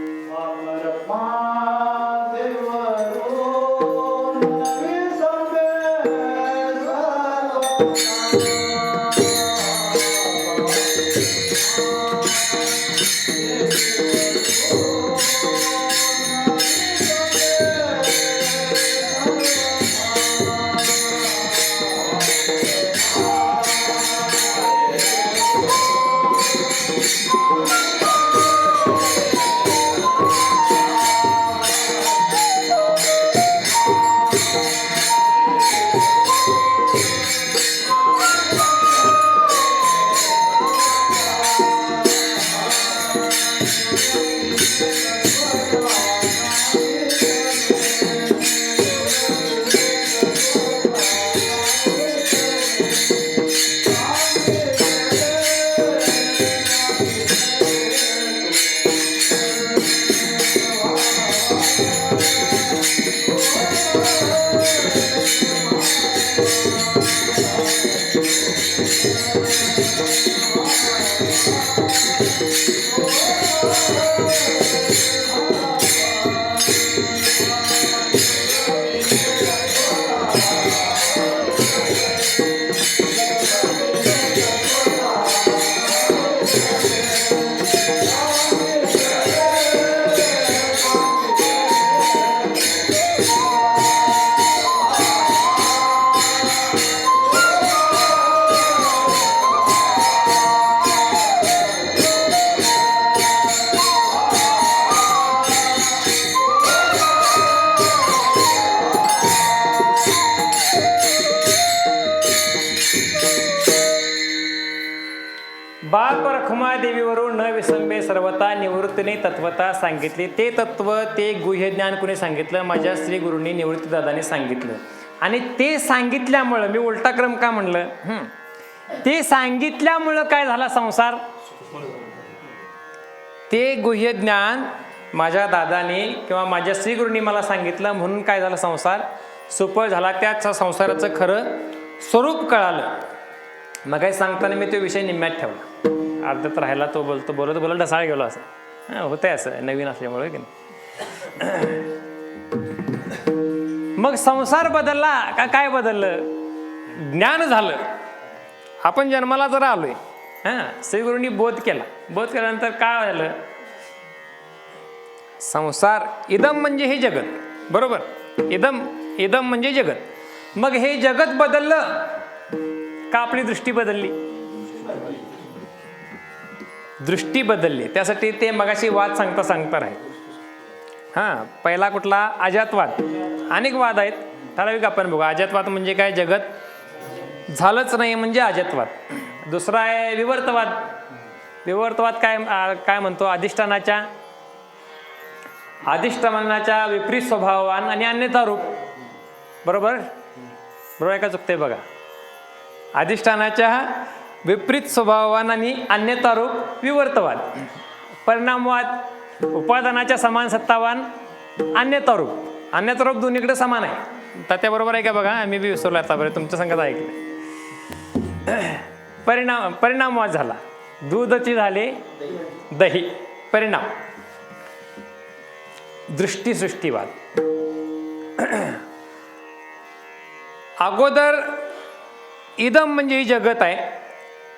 A: देवीवरून न विसंबे सर्वता निवृत्तीने तत्वता सांगितली. ते तत्व ते गुह्य ज्ञान कुणी सांगितलं? माझ्या श्री गुरूंनी निवृत्ती दादाने सांगितलं. आणि ते सांगितल्यामुळं, मी उलटा क्रम का म्हणलं, ते सांगितल्यामुळं काय झाला संसार? ते गुह्य ज्ञान माझ्या दादाने किंवा माझ्या श्री गुरूंनी मला सांगितलं म्हणून काय झालं? संसार सुफळ झाला. त्याच संसाराचं खरं स्वरूप कळालं. मग काही सांगताना मी तो विषय निम्म्यात ठेवला. अर्ध्यात राहिला, तो बोलत ढसाळ गेलो. असं होतंय, असं नवीन असल्यामुळे की नाही. मग संसार बदलला का काय बदललं? ज्ञान झालं. आपण जन्माला जरा आलोय, श्रीगुरूंनी बोध केला. बोध केल्यानंतर काय झालं? संसार इदम म्हणजे हे जगत, बरोबर? इदम म्हणजे जगत. मग हे जगत बदललं का आपली दृष्टी बदलली? दृष्टी बदलली. त्यासाठी ते मगाशी वाद सांगता राहील. पहिला कुठला? अजातवाद. अनेक वाद आहेत, ठराविक आपण बघू. अजातवाद म्हणजे काय? जगत झालंच नाही म्हणजे अजातवाद. दुसरा आहे विवर्तवाद. विवर्तवाद काय म्हणतो? अधिष्ठानाच्या विपरीत स्वभावान आणि अन्यथा रूप. बरोबर आहे का? चुकते बघा. अधिष्ठानाच्या विपरीत स्वभावान आणि अन्यथा रूप विवर्तवाद. परिणामवाद उपादानाच्या समान सत्तावान अन्यथा रूप. अन्यथा रूप दोन्हीकडे समान आहे. तर त्याबरोबर आहे का बघा? मी बी विसरलो आतापर्यंत, तुमच्या संगत ऐकलं. परिणामवाद झाला. दूधची झाले दही. परिणाम. दृष्टीसृष्टीवाद. अगोदर इदम म्हणजे ही जगत आहे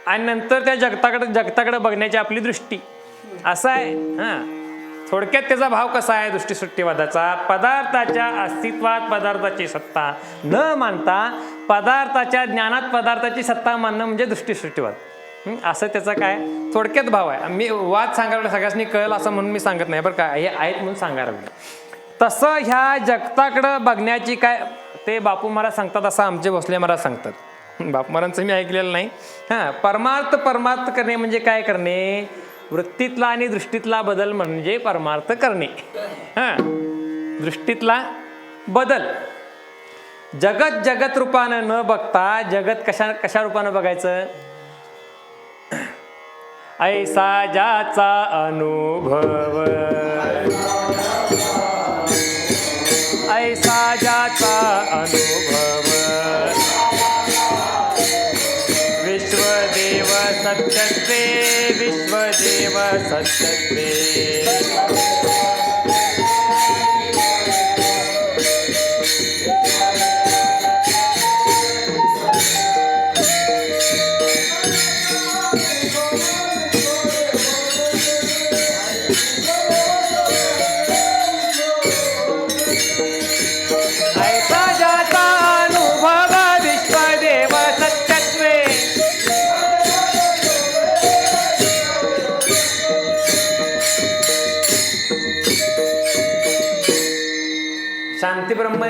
A: आणि नंतर त्या जगताकडे बघण्याची आपली दृष्टी. असं आहे. थोडक्यात त्याचा भाव कसा आहे दृष्टीसृष्टीवादाचा? पदार्थाच्या अस्तित्वात पदार्थाची सत्ता न मानता पदार्थाच्या ज्ञानात पदार्थाची सत्ता मानणं म्हणजे दृष्टीसृष्टीवाद. असं त्याचा काय थोडक्यात भाव आहे. मी वाद सांगायला सगळ्यांनी कळलं असं म्हणून मी सांगत नाही बरं का, हे आहेत म्हणून सांगायला लागले. तसं ह्या जगताकडं बघण्याची काय ते बापू महाराज सांगतात, असं आमचे भोसले महाराज सांगतात. बापू महाराजांचं मी ऐकलेलं नाही. परमार्थ करणे म्हणजे काय करणे? वृत्तीतला आणि दृष्टीतला बदल म्हणजे परमार्थ करणे. दृष्टीतला बदल. जगत रूपानं न बघता जगत कशा रूपानं बघायचं? ऐसा ज्याचा अनुभव, ऐसा ज्याचा अनुभव, विश्वदेव सत्यत्वे, विश्वदेव सत्यत्वे.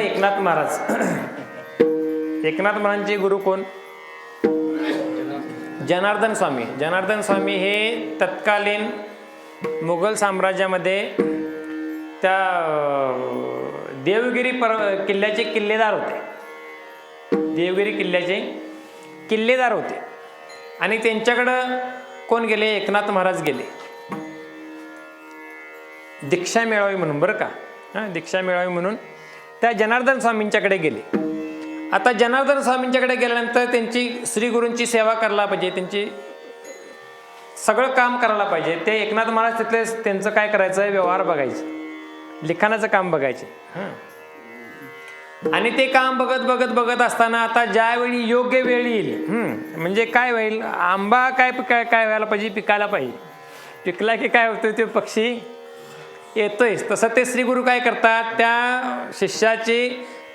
A: एकनाथ महाराज. एकनाथ महाराजांचे गुरु कोण? जनार्दन स्वामी. जनार्दन स्वामी हे तत्कालीन मुघल साम्राज्यामध्ये त्या देवगिरी किल्ल्याचे किल्लेदार होते. देवगिरी किल्ल्याचे किल्लेदार होते आणि त्यांच्याकडं कोण गेले? एकनाथ महाराज गेले दीक्षा मिळावी म्हणून, बरं का. हां, दीक्षा मिळावी म्हणून त्या जनार्दन स्वामींच्याकडे गेले. आता जनार्दन स्वामींच्याकडे गेल्यानंतर त्यांची श्रीगुरूंची सेवा करायला पाहिजे, त्यांची सगळं काम करायला पाहिजे. ते एकनाथ महाराज तिथले त्यांचं काय करायचं? व्यवहार बघायचे, लिखाणाचं काम बघायचे. आणि ते काम बघत असताना आता ज्यावेळी योग्य वेळ येईल, म्हणजे काय होईल? आंबा काय व्हायला पाहिजे? पिकायला पाहिजे. पिकला की काय होतं? ते पक्षी येतोय. तसं ते श्रीगुरू काय करतात? त्या शिष्याची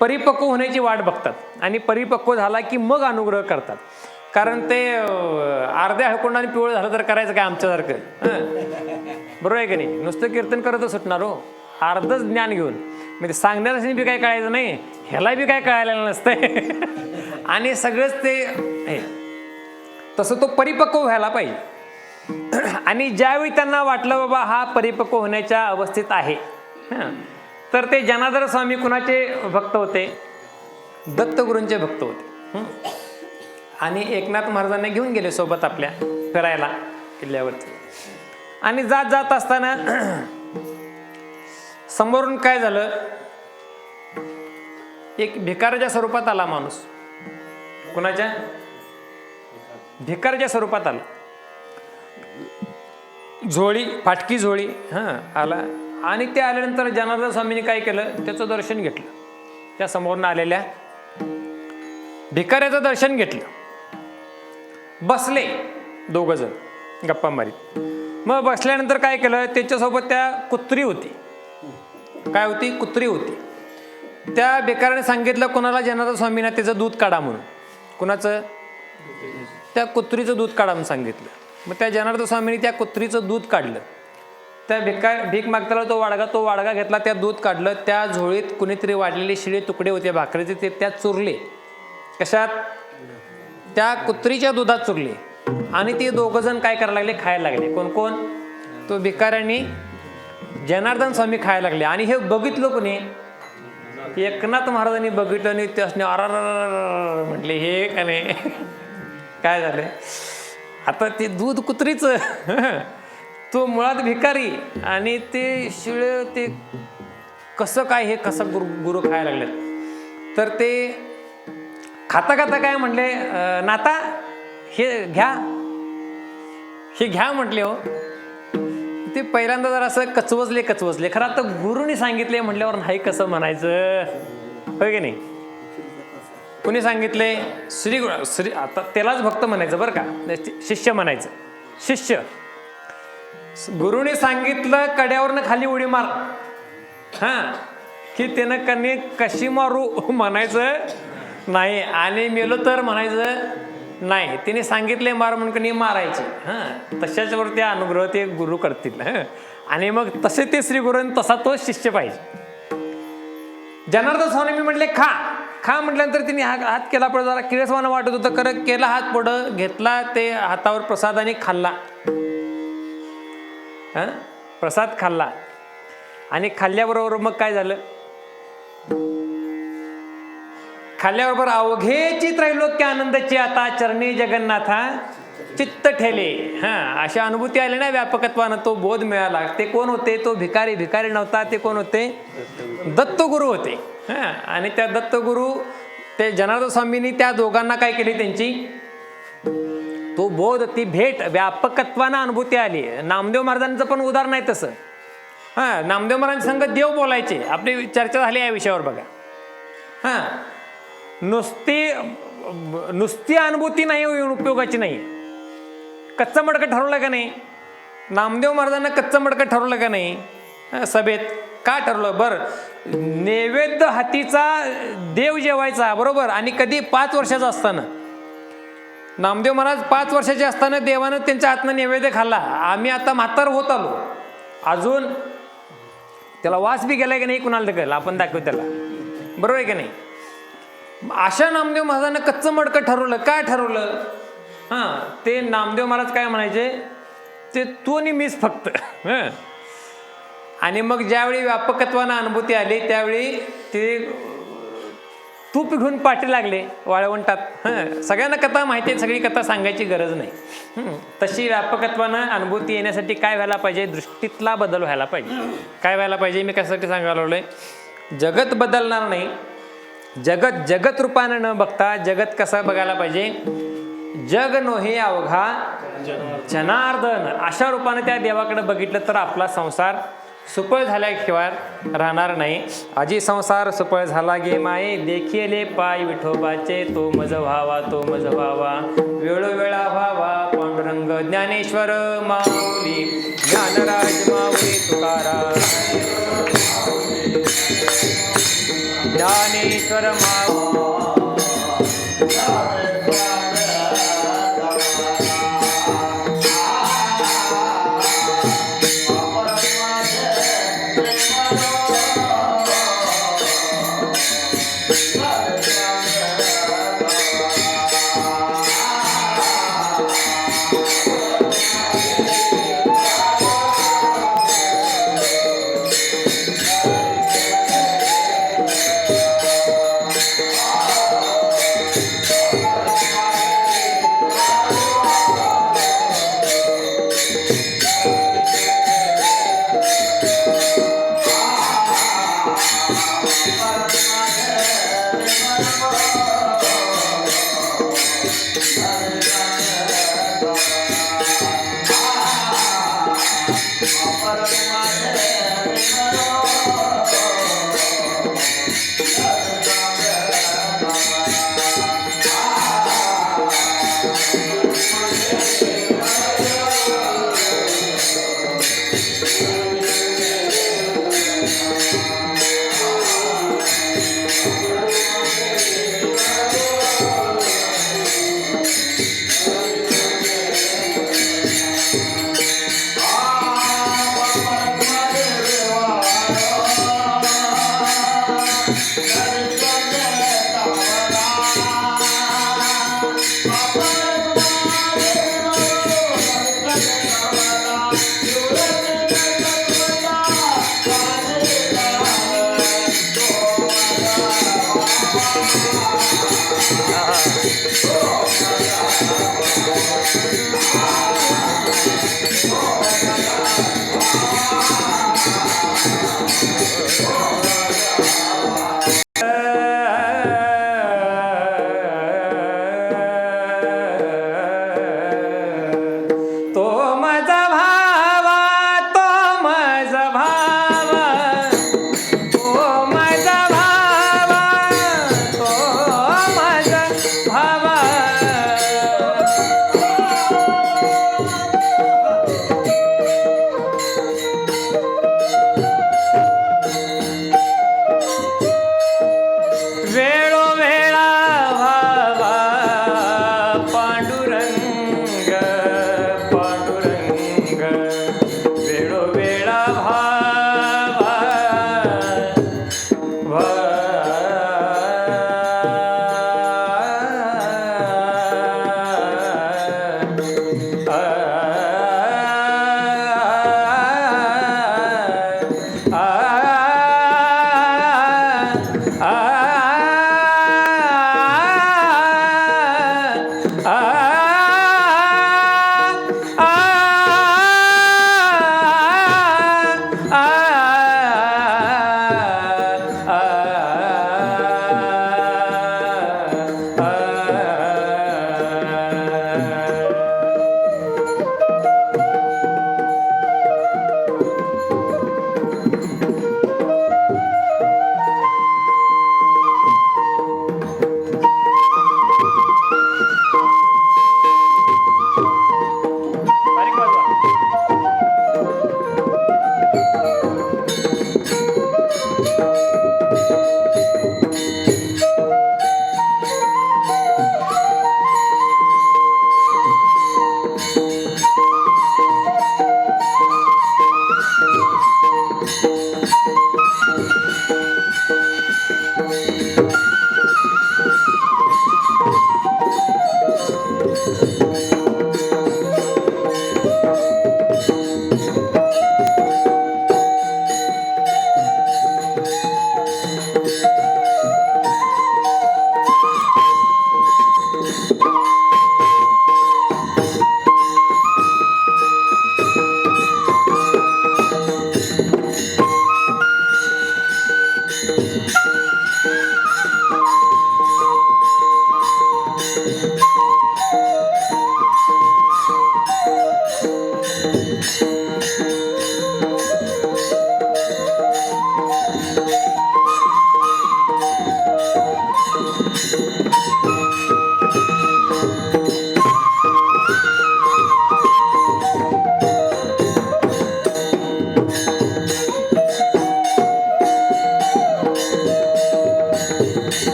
A: परिपक्व होण्याची वाट बघतात आणि परिपक्व झाला की मग अनुग्रह करतात. कारण ते अर्ध्या हळकुंडाने पिवळं झालं तर करायचं काय आमच्यासारखं? बरोबर आहे की नाही? नुसतं कीर्तन करतच सुटणार हो, अर्धच ज्ञान घेऊन. म्हणजे सांगण्याला बी काय कळायचं नाही, ह्याला बी काय कळायला नसतंय. आणि सगळंच ते तसं तो परिपक्व व्हायला पाहिजे. आणि ज्यावेळी त्यांना वाटलं बाबा हा परिपक्व होण्याच्या अवस्थेत आहे, तर ते जनार्दन स्वामी कुणाचे भक्त होते? दत्तगुरूंचे भक्त होते. आणि एकनाथ महाराजांना घेऊन गेले सोबत आपल्या फिरायला किल्ल्यावरती. आणि जात असताना समोरून काय झालं? एक भिकाऱ्याच्या स्वरूपात आला माणूस. कुणाच्या? भिकाऱ्याच्या स्वरूपात आला. झोळी, फाटकी झोळी आला. आणि ते आल्यानंतर जनार्दन स्वामींनी काय केलं? त्याचं दर्शन घेतलं. त्या समोरून आलेल्या भिकाऱ्याचं दर्शन घेतलं. बसले दोघं जण गप्पा मारीत. मग बसल्यानंतर काय केलं? त्याच्यासोबत त्या कुत्री होती. काय होती? कुत्री होती. त्या भिकाऱ्याने सांगितलं कोणाला? जनार्दन स्वामींना त्याचं दूध काढा म्हणून. कुणाचं? त्या कुत्रीचं दूध काढा म्हणून सांगितलं. मग त्या जनार्दन स्वामींनी त्या कुत्रीचं दूध काढलं. त्या भीक मागताना तो वाडगा घेतला, त्या दूध काढलं. त्या झोळीत कुणीतरी वाढलेले शिळे तुकडे होते भाकरीचे, ते त्यात चुरले. कशात? त्या कुत्रीच्या दुधात चुरले. आणि ते दोघं जण काय करायला लागले? खायला लागले. कोण? तो भिकाऱ्याने जनार्दन स्वामी खायला लागले. आणि हे बघितलं कोणी? एकनाथ महाराजांनी बघितलं आणि त्यासने अर म्हटले, हे का नाही काय झालं? आता ते दूध कुत्रीचं, तो मुळात भिकारी, आणि ते शिळे ते कसं काय? हे कसं गुरु खायला लागले? तर ते खाता काय म्हटले? नाता हे घ्या म्हटले. हो, ते पहिल्यांदा जर असं कचवजले. खरं आता गुरुनी सांगितले म्हटल्यावर नाही कसं म्हणायचं? होय की नाही? कुणी सांगितले? श्री आता त्यालाच भक्त म्हणायचं बरं का, शिष्य म्हणायचं. शिष्य. गुरुने सांगितलं कड्यावरनं खाली उडी मार, की त्यानं कशी मारू म्हणायचं नाही. आणि मेलो तर म्हणायचं नाही. तिने सांगितले मार म्हणून मारायचे. तशाच्यावर ते अनुग्रह ते गुरु करतील. आणि मग तसे ते श्री गुरु, तसा तो शिष्य पाहिजे. जनार्दन स्वामी म्हटले खा म्हटल्यानंतर तिने हात केला. पुढे जरा किळसवानं वाटत होतं, खरं केला हात पुढं घेतला, ते हातावर प्रसादाने खाल्ला. प्रसाद खाल्ला. आणि खाल्ल्याबरोबर मग काय झालं? खाल्ल्याबरोबर अवघेची त्रैलोक्य आनंदाची आता चरणी जगन्नाथा चित्त ठेले. अशा अनुभूती आली ना व्यापकत्वानं, तो बोध मिळाला. ते कोण होते? तो भिकारी नव्हता. ते कोण होते? दत्तगुरु होते. आणि त्या दत्तगुरु ते जनार्दन स्वामींनी त्या दोघांना काय केली? त्यांची तो बोध, ती भेट व्यापकत्वानं अनुभूती आली. नामदेव महाराजांचं पण उदाहरण आहे तसं. नामदेव महाराजांच्या संग देव बोलायचे. आपली चर्चा झाली या विषयावर बघा. नुसती अनुभूती नाही, उपयोगाची नाही. कच्चं मडकं ठरवलं का नाही? नामदेव महाराजांना कच्चं मडकं ठरवलं का नाही सभेत? का ठरवलं? बरं, नैवेद्य हातीचा देव जेवायचा, बरोबर. आणि कधी? 5 वर्षाचा असताना. नामदेव महाराज 5 वर्षाचे असताना देवानं त्यांच्या हातनं नैवेद्य खाल्ला. आम्ही आता म्हातार होत आलो, अजून त्याला वास बी गेलाय की नाही कुणाला कळलं? आपण दाखवू त्याला.
B: बरोबर आहे की नाही? अशा नामदेव महाराजांना कच्चं मडकं ठरवलं. काय ठरवलं? हां, ते नामदेव महाराज काय म्हणायचे, ते तू आणि मीच फक्त. आणि मग ज्यावेळी व्यापकत्वानं अनुभूती आली त्यावेळी ते तूप घेऊन पाठी लागले वाळवंटात. सगळ्यांना कथा माहिती आहे, सगळी कथा सांगायची गरज नाही. तशी व्यापकत्वानं अनुभूती येण्यासाठी काय व्हायला पाहिजे? दृष्टीतला बदल व्हायला पाहिजे. काय व्हायला पाहिजे? मी कशासाठी सांगायला लागलोय? जगत बदलणार नाही. जगत रूपानं न बघता जगत कसं बघायला पाहिजे? जग नोहे अवघा जनार्दन, अशा रूपानं त्या देवाकडे बघितलं तर आपला संसार सुपळ झाल्याशिवाय राहणार नाही. आजी संसार सुपळ झाला गे माये, देखिले पाय विठोबाचे, तो मज व्हावा तो मज व्हावा, वेळोवेळा व्हावा पांडुरंग ज्ञानेश्वर माऊली, ज्ञानराज माऊली तुकाराम, ज्ञानेश्वर माऊली.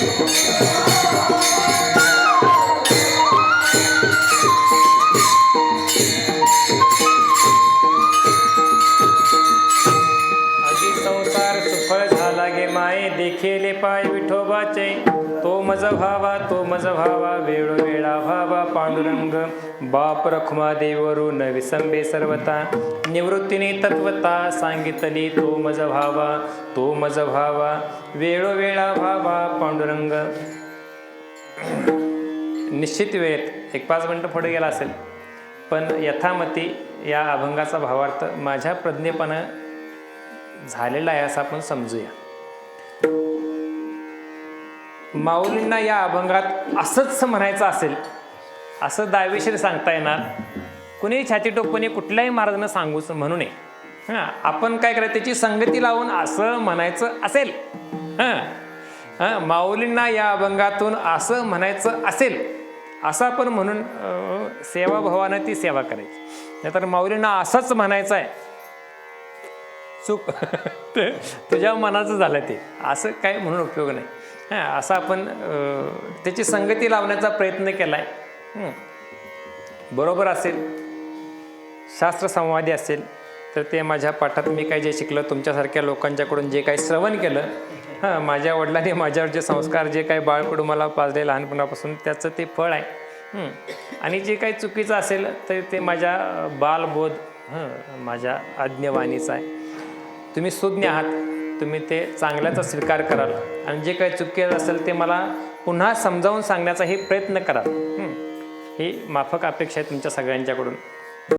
A: अगी संसार सुफळ झाला गे माये देखिले पाय विठोबाचे तो मज भावा तो मज भावा वेळोवेळा भावा पांडुरंग बाप रखुमा देवरू न विसंबे सर्वता निवृत्तीने तत्वता सांगितली तो मज भावा तो मज भावा वेळोवेळा भावा पांडुरंग. निश्चित वेळेत 1-5 मिनटं पुढे गेला असेल, पण यथामती या अभंगाचा भावार्थ माझ्या प्रज्ञेपणा झालेला आहे असं आपण समजूया. माऊलींना या अभंगात असंच म्हणायचं असेल असं दावेशीर सांगता येणार कुणी छातीटोपणे कुठल्याही महाराजांना सांगूच म्हणू नये. हां, आपण काय करायचं त्याची संगती लावून असं म्हणायचं असेल, हां माऊलींना या अभंगातून असं म्हणायचं असेल असं आपण म्हणून सेवाभावानं ती सेवा करायची. नाहीतर माऊलींना असंच म्हणायचं आहे चूक तुझ्या मनाचं झालं ते असं काय म्हणून उपयोग नाही. हां, असं आपण त्याची संगती लावण्याचा प्रयत्न केला आहे. बरोबर असेल, शास्त्रसंवादी असेल तर ते माझ्या पाठात मी काय जे शिकलं तुमच्यासारख्या लोकांच्याकडून जे काही श्रवण केलं, हां माझ्या वडिलांनी माझ्यावर जे संस्कार जे काही बाळकडू मला पाजले लहानपणापासून त्याचं ते फळ आहे. आणि जे काही चुकीचं असेल तर ते माझ्या बालबोध माझ्या आज्ञवाणीचा आहे. तुम्ही सुज्ञ आहात, तुम्ही ते चांगल्याचा स्वीकार कराल आणि जे काही चुकीचं असेल ते मला पुन्हा समजावून सांगण्याचाही प्रयत्न कराल. ही माफक अपेक्षा आहे तुमच्या सगळ्यांच्याकडून.